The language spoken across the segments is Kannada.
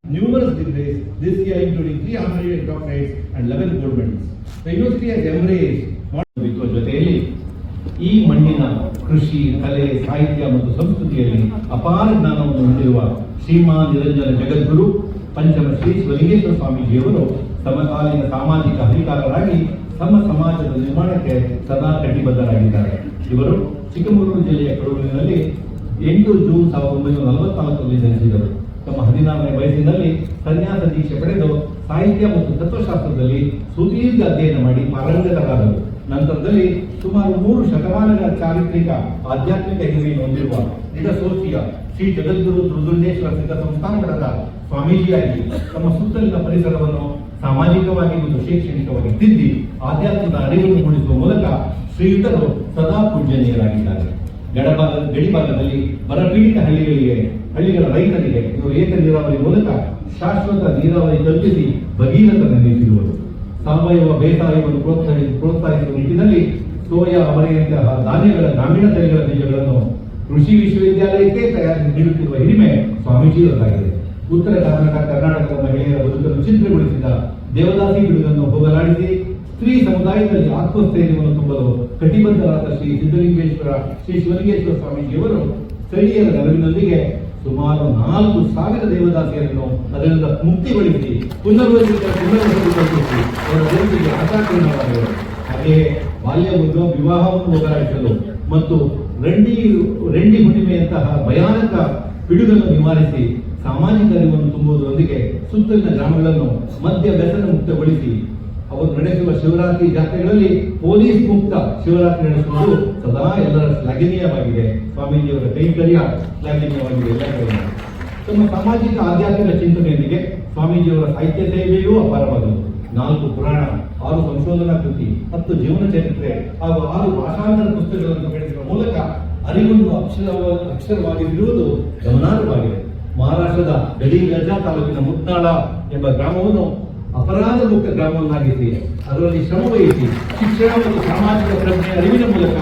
Numerous degrees this year, including 3 honorary doctorates and 11 gold medals. The university has embraced ಜೊತೆಯಲ್ಲಿ ಈ ಮಣ್ಣಿನ ಕೃಷಿ, ಕಲೆ, ಸಾಹಿತ್ಯ ಮತ್ತು ಸಂಸ್ಕೃತಿಯಲ್ಲಿ ಅಪಾರ ಜ್ಞಾನವನ್ನು ಹೊಂದಿರುವ ಶ್ರೀಮಾನ್ ನಿರಂಜನ ಜಗದ್ಗುರು ಪಂಚಮ ಶ್ರೀ ಶಿವಲಿಂಗೇಶ್ವರ ಸ್ವಾಮೀಜಿಯವರು ಸಮಕಾಲೀನ ಸಾಮಾಜಿಕ ಹರಿಕಾರರಾಗಿ ತಮ್ಮ ಸಮಾಜದ ನಿರ್ಮಾಣಕ್ಕೆ ಸದಾ ಕಟಿಬದ್ಧರಾಗಿದ್ದಾರೆ. ಇವರು ಚಿಕ್ಕಮಗಳೂರು ಜಿಲ್ಲೆಯ ಕಡೂರಿನಲ್ಲಿ 8 ಜೂನ್ 1944ರಲ್ಲಿ ಜನಿಸಿದರು. ತಮ್ಮ 16ನೇ ವಯಸ್ಸಿನಲ್ಲಿ ಸನ್ಯಾಸ ದೀಕ್ಷೆ ಪಡೆದು ಸಾಹಿತ್ಯ ಮತ್ತು ತತ್ವಶಾಸ್ತ್ರದಲ್ಲಿ ಸುದೀರ್ಘ ಅಧ್ಯಯನ ಮಾಡಿ ಪಾರಂಗತರಾದರು. ನಂತರದಲ್ಲಿ ಸುಮಾರು 3 ಶತಮಾನಗಳ ಚಾರಿತ್ರಿಕ ಆಧ್ಯಾತ್ಮಿಕ ಹಿರಿಮೆಯನ್ನು ಹೊಂದಿರುವ ನಿಡಸೋಚಿಯ ಶ್ರೀ ಜಗದ್ಗುರು ದುರ್ಗುಂಡೇಶ್ವರ ಸಿದ್ಧ ಸಂಸ್ಥಾನ ಮಠದ ಸ್ವಾಮೀಜಿಯಾಗಿ ತಮ್ಮ ಸುತ್ತಲಿನ ಪರಿಸರವನ್ನು ಸಾಮಾಜಿಕವಾಗಿ ಮತ್ತು ಶೈಕ್ಷಣಿಕವಾಗಿ ತಿದ್ದಿ ಆಧ್ಯಾತ್ಮದ ಅರಿವನ್ನು ಮೂಡಿಸುವ ಮೂಲಕ ಶ್ರೀಯುತರು ಸದಾ ಪೂಜನೀಯರಾಗಿದ್ದಾರೆ. ಗಡಿಭಾಗದಲ್ಲಿ ಬರಪೀಡಿತ ಹಳ್ಳಿಗಳ ರೈತರಿಗೆ ಇವರು ಏಕ ನೀರಾವರಿ ಮೂಲಕ ಶಾಶ್ವತ ನೀರಾವರಿ ಕಲ್ಪಿಸಿ ಭಗೀರಥ ನಿರ್ಮಿಸಿರುವರು. ಸಾವಯವ ಬೇಸಾಯವನ್ನು ಪ್ರೋತ್ಸಾಹಿಸುವ ನಿಟ್ಟಿನಲ್ಲಿ ಸೋಯಾ, ಅವರೆಯಂತಹ ಧಾನ್ಯಗಳ ಗ್ರಾಮೀಣ ತಳಿಗಳ ಬೀಜಗಳನ್ನು ಕೃಷಿ ವಿಶ್ವವಿದ್ಯಾಲಯಕ್ಕೆ ತಯಾರಿಸಿ ನೀಡುತ್ತಿರುವ ಹಿರಿಮೆ ಸ್ವಾಮೀಜಿಯವರಾಗಿದೆ. ಉತ್ತರ ಕರ್ನಾಟಕದ ಮಹಿಳೆಯರ ಬದುಕನ್ನು ಚಿತ್ರಗೊಳಿಸಿದ ದೇವದಾಸಿ ಬಿಡುಗನ್ನು ಹೋಗಲಾಡಿಸಿ ಸ್ತ್ರೀ ಸಮುದಾಯದಲ್ಲಿ ಆತ್ಮಸ್ಥೈರ್ಯವನ್ನು ತುಂಬಲು ಕಟಿಬದ್ಧರಾದ ಶ್ರೀ ಶಿವಲಿಂಗೇಶ್ವರ ಸ್ವಾಮೀಜಿಯವರು ಸ್ಥಳೀಯರ ನೆರವಿನೊಂದಿಗೆ ಸುಮಾರು 4,000 ದೇವದಾಸಿಯರನ್ನು ಅದರಿಂದ ಮುಕ್ತಿಗೊಳಿಸಿ ಪುನರ್ವಸತಿ ಕಲ್ಪಿಸಿ ಅವರ ಬದುಕಿಗೆ ಆಶಾಕಿರಣವಾದರು. ಹಾಗೆಯೇ ಬಾಲ್ಯ ವಿವಾಹವನ್ನು ಹೋಗಲಾಡಿಸಲು ಮತ್ತು ರಂಡಿ ಹುಣ್ಣಿಮೆಯಂತಹ ಭಯಾನಕ ಪಿಡುಗನ್ನು ನಿವಾರಿಸಿ ಸಾಮಾಜಿಕ ಅರಿವನ್ನು ತುಂಬುವುದರೊಂದಿಗೆ ಸುತ್ತಲಿನ ಗ್ರಾಮಗಳನ್ನು ಮದ್ಯ ವ್ಯಸನ ಮುಕ್ತಗೊಳಿಸಿ ಅವರು ನಡೆಸುವ ಶಿವರಾತ್ರಿ ಜಾತ್ರೆಗಳಲ್ಲಿ ಪೊಲೀಸ್ ಮುಕ್ತ ಶಿವರಾತ್ರಿ ನಡೆಸುವುದು ಸದಾ ಎಲ್ಲರ ಶ್ಲಾಘನೀಯವಾಗಿದೆ. ಸ್ವಾಮೀಜಿಯವರ ಕೈಂಕರ್ಯ ಶ್ಲಾಘನೀಯವಾಗಿದೆ ಎಲ್ಲ ಕಡೆ. ತಮ್ಮ ಸಾಮಾಜಿಕ ಆಧ್ಯಾತ್ಮಿಕ ಚಿಂತನೆಯೊಂದಿಗೆ ಸ್ವಾಮೀಜಿಯವರ ಸಾಹಿತ್ಯ ಸೇವೆಯೂ ಅಪಾರವಾದದ್ದು. 4 ಪುರಾಣ, 6 ಸಂಶೋಧನಾ ಕೃತಿ, 10 ಜೀವನ ಚರಿತ್ರೆ ಹಾಗೂ 6 ಭಾಷಾಂತರ ಪುಸ್ತಕಗಳನ್ನು ಬೆಳೆಸುವ ಮೂಲಕ ಅರಿವನ್ನು ಅಕ್ಷರವಾಗಿರುವುದು ಗಮನಾರ್ಹವಾಗಿದೆ. ಮಹಾರಾಷ್ಟ್ರದ ಗಡಿಗಜಾ ತಾಲೂಕಿನ ಮುತ್ನಾಳ ಎಂಬ ಗ್ರಾಮವನ್ನು ಅಪರಾಧ ಮುಕ್ತ ಗ್ರಾಮವನ್ನಾಗಿಸಿ ಅದರಲ್ಲಿ ಶ್ರಮ ವಹಿಸಿ ಶಿಕ್ಷಣ ಮತ್ತು ಸಾಮಾಜಿಕ ಪ್ರಜ್ಞೆಯ ಅರಿವಿನ ಮೂಲಕ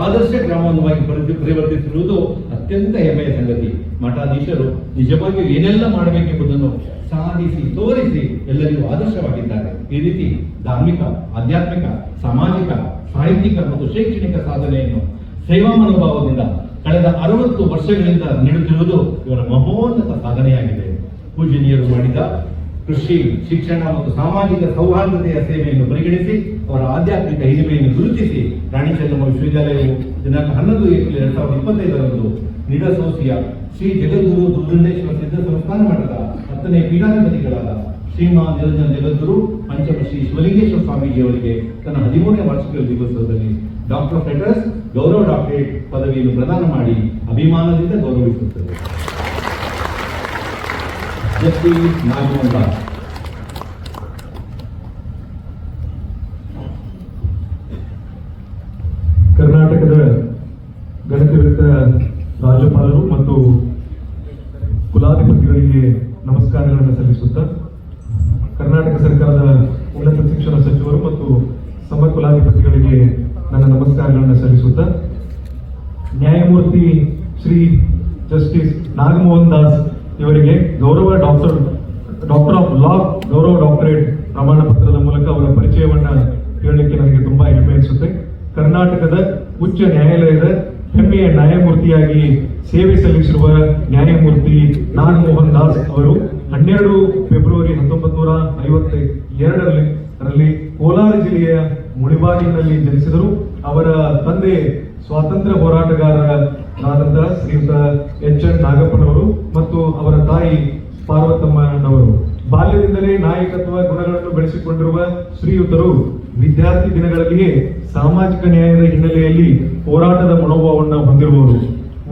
ಆದರ್ಶ ಗ್ರಾಮವನ್ನಾಗಿ ಪರಿವರ್ತಿಸಿರುವುದು ಅತ್ಯಂತ ಹೆಮ್ಮೆಯ ಸಂಗತಿ. ಮಠಾಧೀಶರು ನಿಜವಾಗಿಯೂ ಏನೆಲ್ಲ ಮಾಡಬೇಕೆಂಬುದನ್ನು ಸಾಧಿಸಿ ತೋರಿಸಿ ಎಲ್ಲರಿಗೂ ಆದರ್ಶವಾಗಿದ್ದಾರೆ. ಈ ರೀತಿ ಧಾರ್ಮಿಕ, ಆಧ್ಯಾತ್ಮಿಕ, ಸಾಮಾಜಿಕ, ಸಾಹಿತ್ಯಿಕ ಮತ್ತು ಶೈಕ್ಷಣಿಕ ಸಾಧನೆಯನ್ನು ಸೇವಾ ಮನೋಭಾವದಿಂದ ಕಳೆದ 60 ವರ್ಷಗಳಿಂದ ನೀಡುತ್ತಿರುವುದು ಇವರ ಮಹೋನ್ನತ ಸಾಧನೆಯಾಗಿದೆ. ಪೂಜನೀಯರು ಮಾಡಿದ ಕೃಷಿ, ಶಿಕ್ಷಣ ಮತ್ತು ಸಾಮಾಜಿಕ ಸೌಹಾರ್ದತೆಯ ಸೇವೆಯನ್ನು ಪರಿಗಣಿಸಿ ಅವರ ಆಧ್ಯಾತ್ಮಿಕ ಹಿರಿಮೆಯನ್ನು ಗುರುತಿಸಿ ರಾಣಿ ಚೆನ್ನಮ್ಮ ವಿಶ್ವವಿದ್ಯಾಲಯವು ದಿನಾಂಕ 11 ಏಪ್ರಿಲ್ 2025ರಂದು ನಿಡಸೋಸಿಯ ಶ್ರೀ ಜಗದ್ಗುರು ದುರ್ಗುಂಡೇಶ್ವರ ಸಿದ್ಧ ಸಂಸ್ಥಾನ ಮಠದ 10ನೇ ಪೀಠಾಧಿಪತಿಗಳಾದ ಶ್ರೀಮಾನ್ ನಿರಂಜನ ಜಗದ್ಗುರು ಪಂಚಮ ಶ್ರೀ ಶಿವಲಿಂಗೇಶ್ವರ ಸ್ವಾಮೀಜಿಯವರಿಗೆ ತನ್ನ 13ನೇ ವಾರ್ಷಿಕ ದಿವಸದಲ್ಲಿ ಡಾಕ್ಟರ್ ಆಫ್ ಲೆಟರ್ಸ್ ಗೌರವ ಡಾಕ್ಟರೇಟ್ ಪದವಿಯನ್ನು ಪ್ರದಾನ ಮಾಡಿ ಅಭಿಮಾನದಿಂದ ಗೌರವಿಸುತ್ತದೆ. ಜಸ್ಟಿಸ್ ನಾಗಮೋಹನ್ ದಾಸ್. ಕರ್ನಾಟಕದ ಗಣತಿಯುತ ರಾಜ್ಯಪಾಲರು ಮತ್ತು ಕುಲಾಧಿಪತಿಗಳಿಗೆ ನಮಸ್ಕಾರಗಳನ್ನು ಸಲ್ಲಿಸುತ್ತಾ, ಕರ್ನಾಟಕ ಸರ್ಕಾರದ ಉನ್ನತ ಶಿಕ್ಷಣ ಸಚಿವರು ಮತ್ತು ಸಮ ಕುಲಾಧಿಪತಿಗಳಿಗೆ ನನ್ನ ನಮಸ್ಕಾರಗಳನ್ನು ಸಲ್ಲಿಸುತ್ತಾ, ನ್ಯಾಯಮೂರ್ತಿ ಶ್ರೀ ಜಸ್ಟಿಸ್ ನಾಗಮೋಹನ್ ದಾಸ್ ಇವರಿಗೆ ಗೌರವ ಡಾಕ್ಟರ್ ಆಫ್ ಲಾ ಗೌರವ ಡಾಕ್ಟರೇಟ್ ಪ್ರಮಾಣ ಪತ್ರದ ಮೂಲಕ ಅವರ ಪರಿಚಯವನ್ನ ಹೇಳಲಿಕ್ಕೆ ನನಗೆ ತುಂಬಾ ಹೆಮ್ಮೆ ಅನಿಸುತ್ತೆ. ಕರ್ನಾಟಕದ ಉಚ್ಚ ನ್ಯಾಯಾಲಯದ ಹೆಮ್ಮೆಯ ನ್ಯಾಯಮೂರ್ತಿಯಾಗಿ ಸೇವೆ ಸಲ್ಲಿಸಿರುವ ನ್ಯಾಯಮೂರ್ತಿ ನಾಗಮೋಹನ್ ದಾಸ್ ಅವರು 12 ಫೆಬ್ರವರಿ 1952ರಲ್ಲಿ ಕೋಲಾರ ಜಿಲ್ಲೆಯ ಮುಳಿಬಾಗಿಲಿನಲ್ಲಿ ಜನಿಸಿದರು. ಅವರ ತಂದೆ ಸ್ವಾತಂತ್ರ್ಯ ಹೋರಾಟಗಾರರಾದಂತಹ ಶ್ರೀಯುತ ಎಚ್.ಎನ್. ನಾಗಪ್ಪನವರು ಮತ್ತು ಅವರ ತಾಯಿ ಪಾರ್ವತಮ್ಮನವರು. ಬಾಲ್ಯದಿಂದಲೇ ನಾಯಕತ್ವ ಗುಣಗಳನ್ನು ಬೆಳೆಸಿಕೊಂಡಿರುವ ಶ್ರೀಯುತರು ವಿದ್ಯಾರ್ಥಿ ದಿನಗಳಲ್ಲಿಯೇ ಸಾಮಾಜಿಕ ನ್ಯಾಯದ ಹಿನ್ನೆಲೆಯಲ್ಲಿ ಹೋರಾಟದ ಮನೋಭಾವವನ್ನು ಹೊಂದಿರುವವರು.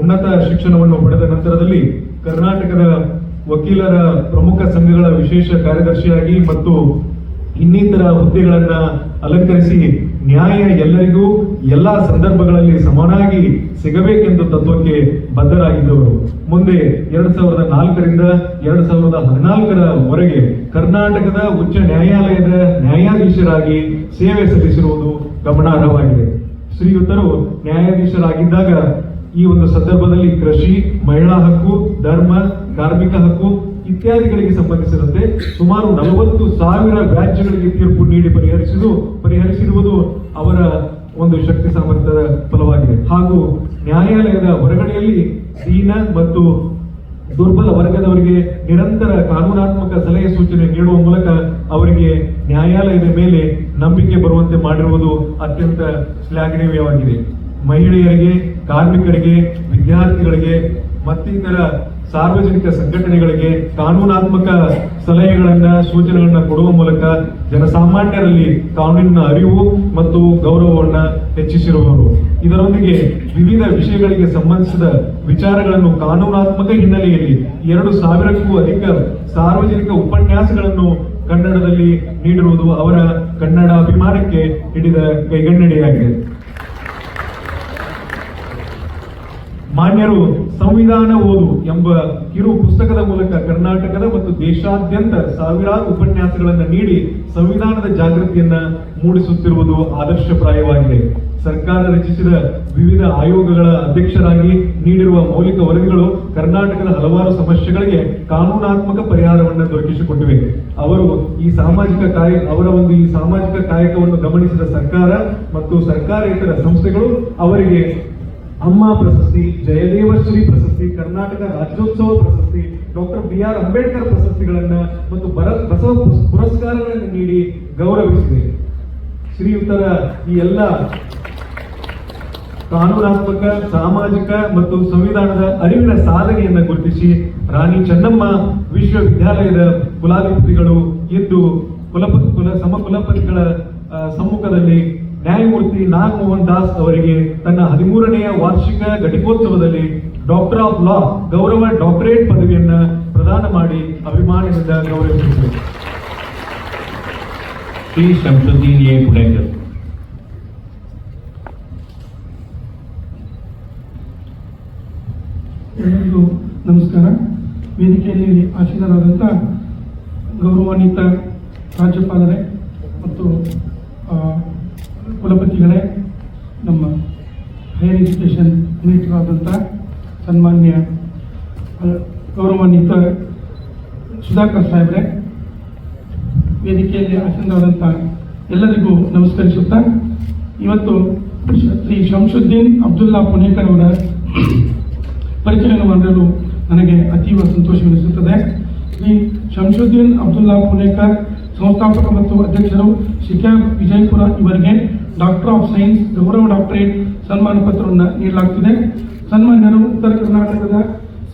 ಉನ್ನತ ಶಿಕ್ಷಣವನ್ನು ಪಡೆದ ನಂತರದಲ್ಲಿ ಕರ್ನಾಟಕದ ವಕೀಲರ ಪ್ರಮುಖ ಸಂಘಗಳ ವಿಶೇಷ ಕಾರ್ಯದರ್ಶಿಯಾಗಿ ಮತ್ತು ಇನ್ನಿತರ ಹುದ್ದೆಗಳನ್ನ ಅಲಂಕರಿಸಿ ನ್ಯಾಯ ಎಲ್ಲರಿಗೂ ಎಲ್ಲಾ ಸಂದರ್ಭಗಳಲ್ಲಿ ಸಮಾನಾಗಿ ಸಿಗಬೇಕೆಂದು ತತ್ವಕ್ಕೆ ಬದ್ಧರಾಗಿದ್ದವರು. ಮುಂದೆ 2004ರಿಂದ 2014ರವರೆಗೆ ಕರ್ನಾಟಕದ ಉಚ್ಚ ನ್ಯಾಯಾಲಯದ ನ್ಯಾಯಾಧೀಶರಾಗಿ ಸೇವೆ ಸಲ್ಲಿಸಿರುವುದು ಗಮನಾರ್ಹವಾಗಿದೆ. ಶ್ರೀಯುತರು ನ್ಯಾಯಾಧೀಶರಾಗಿದ್ದಾಗ ಈ ಒಂದು ಸಂದರ್ಭದಲ್ಲಿ ಕೃಷಿ, ಮಹಿಳಾ ಹಕ್ಕು, ಧರ್ಮ, ಕಾರ್ಮಿಕ ಹಕ್ಕು ಇತ್ಯಾದಿಗಳಿಗೆ ಸಂಬಂಧಿಸಿದಂತೆ ಸುಮಾರು 40,000 ವ್ಯಾಜ್ಯಗಳಿಗೆ ತೀರ್ಪು ನೀಡಿ ಪರಿಹರಿಸಿರುವುದು ಅವರ ಒಂದು ಶಕ್ತಿ ಸಾಮರ್ಥ್ಯದ ಫಲವಾಗಿದೆ. ಹಾಗೂ ನ್ಯಾಯಾಲಯದ ಹೊರಗಡೆಯಲ್ಲಿ ದೀನ ಮತ್ತು ದುರ್ಬಲ ವರ್ಗದವರಿಗೆ ನಿರಂತರ ಕಾನೂನಾತ್ಮಕ ಸಲಹೆ ಸೂಚನೆ ನೀಡುವ ಮೂಲಕ ಅವರಿಗೆ ನ್ಯಾಯಾಲಯದ ಮೇಲೆ ನಂಬಿಕೆ ಬರುವಂತೆ ಮಾಡಿರುವುದು ಅತ್ಯಂತ ಶ್ಲಾಘನೀಯವಾಗಿದೆ. ಮಹಿಳೆಯರಿಗೆ, ಕಾರ್ಮಿಕರಿಗೆ, ವಿದ್ಯಾರ್ಥಿಗಳಿಗೆ ಮತ್ತಿತರ ಸಾರ್ವಜನಿಕ ಸಂಘಟನೆಗಳಿಗೆ ಕಾನೂನಾತ್ಮಕ ಸಲಹೆಗಳನ್ನ, ಸೂಚನೆಗಳನ್ನ ಕೊಡುವ ಮೂಲಕ ಜನಸಾಮಾನ್ಯರಲ್ಲಿ ಕಾನೂನಿನ ಅರಿವು ಮತ್ತು ಗೌರವವನ್ನ ಹೆಚ್ಚಿಸಿರುವವರು. ಇದರೊಂದಿಗೆ ವಿವಿಧ ವಿಷಯಗಳಿಗೆ ಸಂಬಂಧಿಸಿದ ವಿಚಾರಗಳನ್ನು ಕಾನೂನಾತ್ಮಕ ಹಿನ್ನೆಲೆಯಲ್ಲಿ 2000ಕ್ಕೂ ಅಧಿಕ ಸಾರ್ವಜನಿಕ ಉಪನ್ಯಾಸಗಳನ್ನು ಕನ್ನಡದಲ್ಲಿ ನೀಡಿರುವುದು ಅವರ ಕನ್ನಡ ಅಭಿಮಾನಕ್ಕೆ ಹಿಡಿದ ಕೈಗನ್ನಡಿಯಾಗಿದೆ. ಮಾನ್ಯರು ಸಂವಿಧಾನ ಓದು ಎಂಬ ಕಿರು ಪುಸ್ತಕದ ಮೂಲಕ ಕರ್ನಾಟಕದ ಮತ್ತು ದೇಶಾದ್ಯಂತ ಸಾವಿರಾರು ಉಪನ್ಯಾಸಗಳನ್ನು ನೀಡಿ ಸಂವಿಧಾನದ ಜಾಗೃತಿಯನ್ನ ಮೂಡಿಸುತ್ತಿರುವುದು ಆದರ್ಶಪ್ರಾಯವಾಗಿದೆ. ಸರ್ಕಾರ ರಚಿಸಿದ ವಿವಿಧ ಆಯೋಗಗಳ ಅಧ್ಯಕ್ಷರಾಗಿ ನೀಡಿರುವ ಮೌಲಿಕ ವರದಿಗಳು ಕರ್ನಾಟಕದ ಹಲವಾರು ಸಮಸ್ಯೆಗಳಿಗೆ ಕಾನೂನಾತ್ಮಕ ಪರಿಹಾರವನ್ನು ದೊರಕಿಸಿಕೊಟ್ಟಿವೆ. ಅವರು ಈ ಸಾಮಾಜಿಕ ಕಾಯಕವನ್ನು ಗಮನಿಸಿದ ಸರ್ಕಾರ ಮತ್ತು ಸರ್ಕಾರೇತರ ಸಂಸ್ಥೆಗಳು ಅವರಿಗೆ ಅಮ್ಮ ಪ್ರಶಸ್ತಿ, ಜಯದೇವಶ್ರೀ ಪ್ರಶಸ್ತಿ, ಕರ್ನಾಟಕ ರಾಜ್ಯೋತ್ಸವ ಪ್ರಶಸ್ತಿ, ಡಾಕ್ಟರ್ BR ಅಂಬೇಡ್ಕರ್ ಪ್ರಶಸ್ತಿಗಳನ್ನ ಮತ್ತು ಬಸವ ಪುರಸ್ಕಾರಗಳನ್ನು ನೀಡಿ ಗೌರವಿಸಿದೆ. ಶ್ರೀಯುತರ ಈ ಎಲ್ಲ ಕಾನೂನಾತ್ಮಕ, ಸಾಮಾಜಿಕ ಮತ್ತು ಸಂವಿಧಾನದ ಅರಿವಿನ ಸಾಧನೆಯನ್ನು ಗುರುತಿಸಿ ರಾಣಿ ಚೆನ್ನಮ್ಮ ವಿಶ್ವವಿದ್ಯಾಲಯದ ಕುಲಾಧಿಪತಿಗಳು ಇಂದು ಸಮಕುಲಪತಿಗಳ ಸಮ್ಮುಖದಲ್ಲಿ ನ್ಯಾಯಮೂರ್ತಿ ನಾಗಮೋಹನ್ ದಾಸ್ ಅವರಿಗೆ ತನ್ನ 13ನೇ ವಾರ್ಷಿಕ ಘಟಿಕೋತ್ಸವದಲ್ಲಿ ಡಾಕ್ಟರ್ ಆಫ್ ಲಾ ಗೌರವ ಡಾಕ್ಟರೇಟ್ ಪದವಿಯನ್ನ ಪ್ರದಾನ ಮಾಡಿ ಅಭಿಮಾನದಿಂದ ಗೌರವಿಸಿದರು. ಶ್ರೀ ಶಂಸುದ್ದೀನ್ ಎ ಪುಣೇಕರ್. ಎಲ್ಲರಿಗೂ ನಮಸ್ಕಾರ. ವೇದಿಕೆಯಲ್ಲಿ ಆಸೀನರಾದಂಥ ಗೌರವಾನ್ವಿತ ರಾಜ್ಯಪಾಲರೇ ಮತ್ತು ಕುಲಪತಿಗಳೇ, ನಮ್ಮ ಹೈಯರ್ ಎಜುಕೇಷನ್ ಮಿನಿಸ್ಟರಾದಂಥ ಸನ್ಮಾನ್ಯ ಗೌರವಾನ್ವಿತ ಸುಧಾಕರ್ ಸಾಹೇಬ್ರೆ, ವೇದಿಕೆಯಲ್ಲಿ ಆಸೀನರಾದಂಥ ಎಲ್ಲರಿಗೂ ನಮಸ್ಕರಿಸುತ್ತಾ, ಇವತ್ತು ಶ್ರೀ ಶಂಸುದ್ದೀನ್ ಅಬ್ದುಲ್ಲಾ ಪುಣೇಕರ್ ಅವರ ಪರಿಚಯವನ್ನು ಮಾಡಲು ನನಗೆ ಅತೀವ ಸಂತೋಷವೆನಿಸುತ್ತದೆ. ಶ್ರೀ ಶಂಸುದ್ದೀನ್ ಅಬ್ದುಲ್ಲಾ ಪುಣೇಕರ್ ಸಂಸ್ಥಾಪಕ ಮತ್ತು ಅಧ್ಯಕ್ಷರು ಶಿಕ್ಯಾಬ್ ವಿಜಯಪುರ ಇವರಿಗೆ ಡಾಕ್ಟರ್ ಆಫ್ ಸೈನ್ಸ್ ಗೌರವ ಡಾಕ್ಟರೇಟ್ ಸನ್ಮಾನ ಪತ್ರವನ್ನು ನೀಡಲಾಗುತ್ತಿದೆ. ಸನ್ಮಾನ್ಯರು ಉತ್ತರ ಕರ್ನಾಟಕದ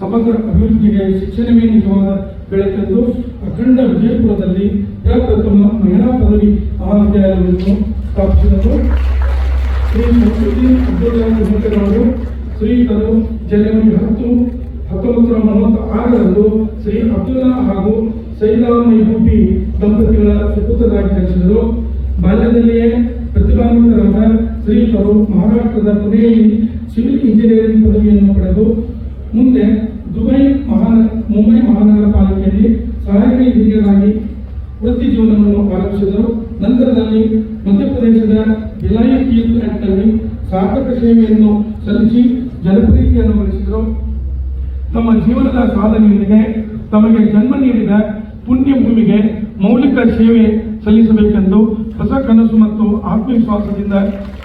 ಸಮಗ್ರ ಅಭಿವೃದ್ಧಿಗೆ ಶಿಕ್ಷಣವೇ ನಿಜವಾದ ಬೆಳಕೆಂದು ಅಖಂಡ ವಿಜಯಪುರದಲ್ಲಿ ಪ್ರಪ್ರಥಮ ಮಹಿಳಾ ಪದವಿ ಮಹಾವಿದ್ಯಾಲಯವನ್ನು ಸ್ಥಾಪಿಸಿದರು. ಶ್ರೀ ಶಂಸುದ್ದೀನ್ ಅಬ್ದುಲ್ಲಾ ಪುಣೇಕರ್ ಅವರು ಶ್ರೀಯುತರು ಜನವರಿ 10, 1946ರಂದು ಶ್ರೀ ಅಬ್ದುಲ್ಲಾ ಹಾಗೂ ಸೈದಾ ಮೈಹೂಬಿ ದಂಪತಿಗಳ ಸುಪುತ್ರರಾಗಿ ಜನಿಸಿದರು. ಬಾಲ್ಯದಲ್ಲಿಯೇ ಪ್ರತಿಭಾನ್ವಿತರಾದ ಶ್ರೀಯುತರು ಮಹಾರಾಷ್ಟ್ರದ ಪುಣೆಯಲ್ಲಿ ಸಿವಿಲ್ ಇಂಜಿನಿಯರಿಂಗ್ ಪದವಿಯನ್ನು ಪಡೆದು ಮುಂದೆ ಮುಂಬೈ ಮಹಾನಗರ ಪಾಲಿಕೆಯಲ್ಲಿ ಸಹಾಯಕ ಇಂಜಿನಿಯರ್ ಆಗಿ ವೃತ್ತಿ ಜೀವನವನ್ನು ಆರಂಭಿಸಿದರು. ನಂತರದಲ್ಲಿ ಮಧ್ಯಪ್ರದೇಶದ ಭಿಲಾಯಿ ತೀರ್ಥ ಬ್ಯಾಂಕ್ನಲ್ಲಿ ಸಾರ್ಥಕ ಸೇವೆಯನ್ನು ಸಲ್ಲಿಸಿ ಜನಪ್ರಿಯತೆಯನ್ನು ಗಳಿಸಿದರು. ತಮ್ಮ ಜೀವನದ ಸಾಧನೆಯೊಂದಿಗೆ ತಮಗೆ ಜನ್ಮ ನೀಡಿದ ಪುಣ್ಯ ಭೂಮಿಗೆ ಮೌಲಿಕ ಸೇವೆ ಸಲ್ಲಿಸಬೇಕೆಂದು ಹೊಸ ಕನಸು ಮತ್ತು ಆತ್ಮವಿಶ್ವಾಸದಿಂದ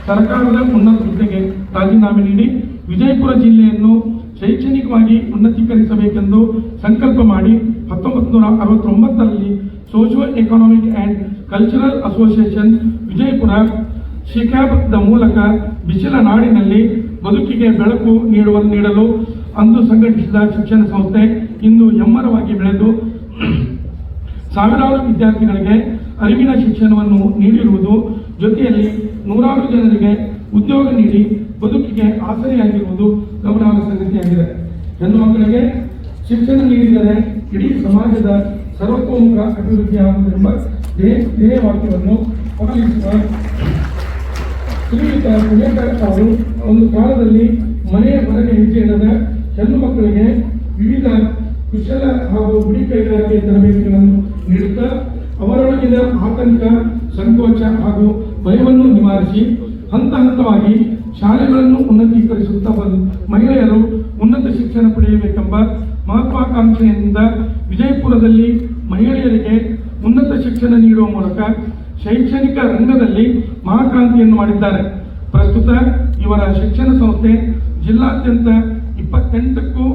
ಸರ್ಕಾರದ ಉನ್ನತ ಹುದ್ದೆಗೆ ರಾಜೀನಾಮೆ ನೀಡಿ ವಿಜಯಪುರ ಜಿಲ್ಲೆಯನ್ನು ಶೈಕ್ಷಣಿಕವಾಗಿ ಉನ್ನತೀಕರಿಸಬೇಕೆಂದು ಸಂಕಲ್ಪ ಮಾಡಿ 1969ರಲ್ಲಿ socio economic and cultural association Vijayapura ಶಿಕ್ಯಾಬ್ದ ಮೂಲಕ ಬಿಸಿಲ ನಾಡಿನಲ್ಲಿ ಬದುಕಿಗೆ ಬೆಳಕು ನೀಡಲು ಅಂದು ಸಂಘಟಿಸಿದ ಶಿಕ್ಷಣ ಸಂಸ್ಥೆ ಇಂದು ಹೆಮ್ಮರವಾಗಿ ಬೆಳೆದು ಸಾವಿರಾರು ವಿದ್ಯಾರ್ಥಿಗಳಿಗೆ ಅರಿವಿನ ಶಿಕ್ಷಣವನ್ನು ನೀಡಿರುವುದು ಜೊತೆಯಲ್ಲಿ ನೂರಾರು ಜನರಿಗೆ ಉದ್ಯೋಗ ನೀಡಿ ಬದುಕಿಗೆ ಆಸರೆಯಾಗಿರುವುದು ಗಮನಾರ್ಹ ಸಂಗತಿಯಾಗಿದೆ. ಹೆಣ್ಣು ಮಕ್ಕಳಿಗೆ ಶಿಕ್ಷಣ ನೀಡಿದರೆ ಇಡೀ ಸಮಾಜದ ಸರ್ವತೋಮುಖ ಅಭಿವೃದ್ಧಿಯಾಗುವುದೆಂಬ ಧ್ಯೇಯವಾಕ್ಯವನ್ನು ಪಾಲಿಸುವ ಶ್ರೀಯುತ ಪುಣೇಕರ್ ಅವರು ಒಂದು ಕಾಲದಲ್ಲಿ ಮನೆಯ ಹೊರಗೆ ಹೆಜ್ಜೆ ಇಡದ ಹೆಣ್ಣು ಮಕ್ಕಳಿಗೆ ವಿವಿಧ ಕುಶಲ ಹಾಗೂ ಗುಡಿ ಕೈಗಾರಿಕೆ ತರಬೇತಿಗಳನ್ನು ನೀಡುತ್ತಾ ಅವರೊಳಗಿನ ಆತಂಕ, ಸಂಕೋಚ ಹಾಗೂ ಭಯವನ್ನು ನಿವಾರಿಸಿ ಹಂತ ಹಂತವಾಗಿ ಶಾಲೆಗಳನ್ನು ಉನ್ನತೀಕರಿಸುತ್ತಾ ಮಹಿಳೆಯರು ಉನ್ನತ ಶಿಕ್ಷಣ ಪಡೆಯಬೇಕೆಂಬ ಮಹತ್ವಾಕಾಂಕ್ಷೆಯಿಂದ ವಿಜಯಪುರದಲ್ಲಿ ಮಹಿಳೆಯರಿಗೆ ಉನ್ನತ ಶಿಕ್ಷಣ ನೀಡುವ ಮೂಲಕ ಶೈಕ್ಷಣಿಕ ರಂಗದಲ್ಲಿ ಮಹಾಕ್ರಾಂತಿಯನ್ನು ಮಾಡಿದ್ದಾರೆ. ಪ್ರಸ್ತುತ ಇವರ ಶಿಕ್ಷಣ ಸಂಸ್ಥೆ ಜಿಲ್ಲಾದ್ಯಂತ 28ಕ್ಕೂ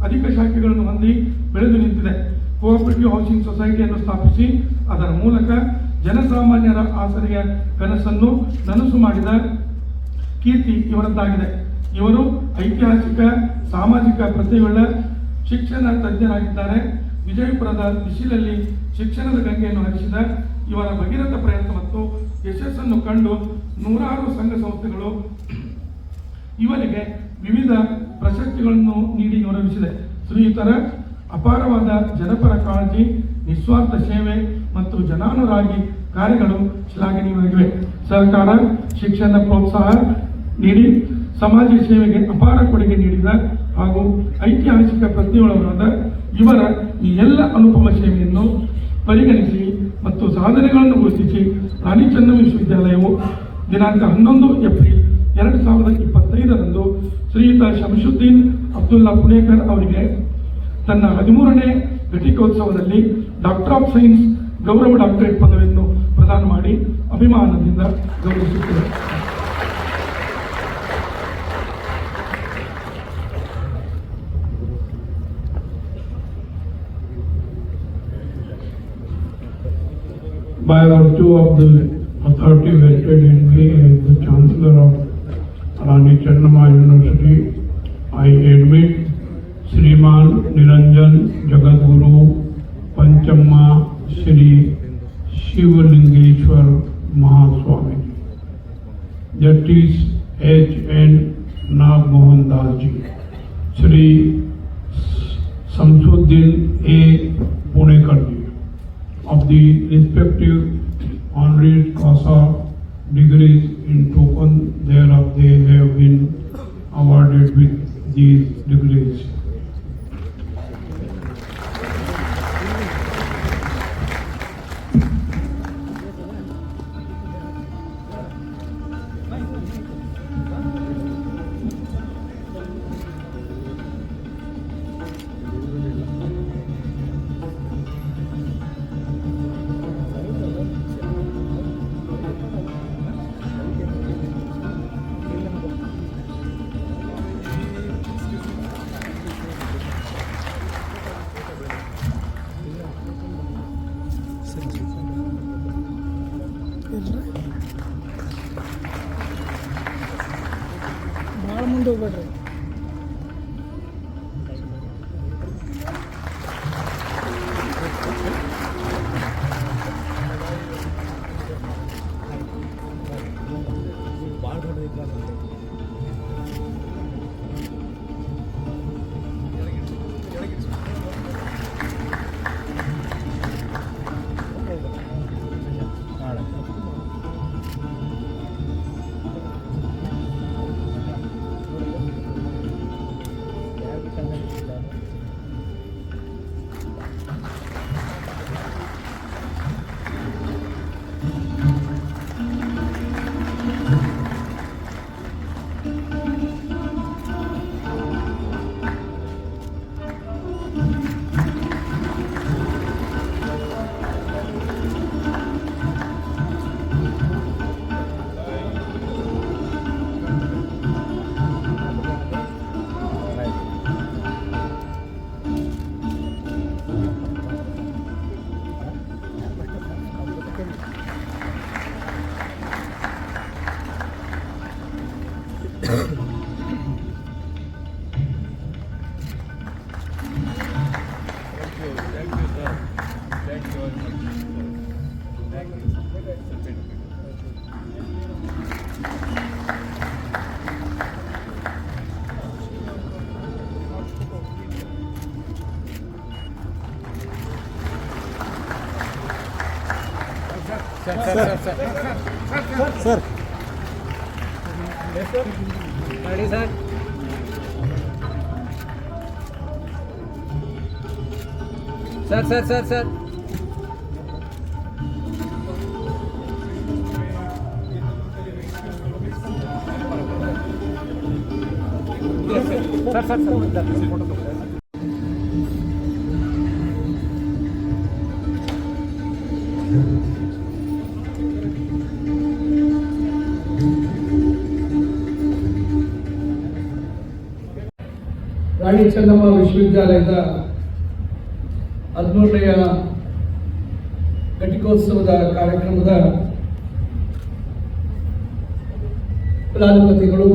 ಅಧಿಕ ಶಾಖೆಗಳನ್ನು ಹೊಂದಿ ಬೆಳೆದು ನಿಂತಿದೆ. ಕೋಆಪರೇಟಿವ್ ಹೌಸಿಂಗ್ ಸೊಸೈಟಿಯನ್ನು ಸ್ಥಾಪಿಸಿ ಅದರ ಮೂಲಕ ಜನಸಾಮಾನ್ಯರ ಆಸರೆಯ ಕನಸನ್ನು ನನಸು ಮಾಡಿದ ಕೀರ್ತಿ ಇವರದ್ದಾಗಿದೆ. ಇವರು ಐತಿಹಾಸಿಕ ಸಾಮಾಜಿಕ ಪ್ರತಿಭೆಯುಳ್ಳ ಶಿಕ್ಷಣ ತಜ್ಞರಾಗಿದ್ದಾರೆ. ವಿಜಯಪುರದ ಬಿಸಿಲಲ್ಲಿ ಶಿಕ್ಷಣದ ಗಂಗೆಯನ್ನು ಹರಿಸಿದ ಇವರ ಭಗೀರಥ ಪ್ರಯತ್ನ ಮತ್ತು ಯಶಸ್ಸನ್ನು ಕಂಡು ನೂರಾರು ಸಂಘ ಸಂಸ್ಥೆಗಳು ಇವರಿಗೆ ವಿವಿಧ ಪ್ರಶಸ್ತಿಗಳನ್ನು ನೀಡಿ ಗೌರವಿಸಿದೆ. ಶ್ರೀಯುತರ ಅಪಾರವಾದ ಜನಪರ ಕಾಳಜಿ, ನಿಸ್ವಾರ್ಥ ಸೇವೆ ಮತ್ತು ಜನಾನುರಾಗಿ ಕಾರ್ಯಗಳು ಶ್ಲಾಘನೀಯವಾಗಿವೆ. ಸರ್ಕಾರ ಶಿಕ್ಷಣ ಪ್ರೋತ್ಸಾಹ ನೀಡಿ ಸಮಾಜ ಸೇವೆಗೆ ಅಪಾರ ಕೊಡುಗೆ ನೀಡಿದ ಹಾಗೂ ಐತಿಹಾಸಿಕ ಪ್ರತಿಭೆಗಳಾದ ಇವರ ಈ ಎಲ್ಲ ಅನುಪಮ ಸೇವೆಯನ್ನು ಪರಿಗಣಿಸಿ ಮತ್ತು ಸಾಧನೆಗಳನ್ನು ಗುರುತಿಸಿ ರಾಣಿ ಚೆನ್ನಮ್ಮ ವಿಶ್ವವಿದ್ಯಾಲಯವು ದಿನಾಂಕ 11 ಏಪ್ರಿಲ್ 2025ರಂದು ಶ್ರೀಯುತ ಶಂಶುದ್ದೀನ್ ಅಬ್ದುಲ್ಲಾ ಪುಣೇಕರ್ ಅವರಿಗೆ ತನ್ನ 13ನೇ ಘಟಿಕೋತ್ಸವದಲ್ಲಿ ಡಾಕ್ಟರ್ ಆಫ್ ಸೈನ್ಸ್ ಗೌರವ ಡಾಕ್ಟರೇಟ್ ಪದವಿಯನ್ನು ಪ್ರದಾನ ಮಾಡಿ ಅಭಿಮಾನದಿಂದ ಗೌರವಿಸುತ್ತದೆ. By virtue of the authority vested in me as the Chancellor of Rani Chennamma University, I admit Sriman Niranjan Jagadguru Panchamma Shri Shivalingeshwar Mahaswami, Justice H.N. Nagmohan Dalji, Shri Samsuddin A. Punekarji, of the respective honoris causa degrees in token thereof they have been awarded with these degrees. ಭಾಳ ಮುಂದೆ ಹೋಗ್ಬೇಡ್ರಿ. Sir ready sir. ಸರ್ ರಾಣಿ ರಾಣಿ ಚೆನ್ನಮ್ಮ ವಿಶ್ವವಿದ್ಯಾಲಯದ 13ನೆಯ ಘಟಿಕೋತ್ಸವದ ಕಾರ್ಯಕ್ರಮದ ಕುಲಾಧಿಪತಿಗಳು,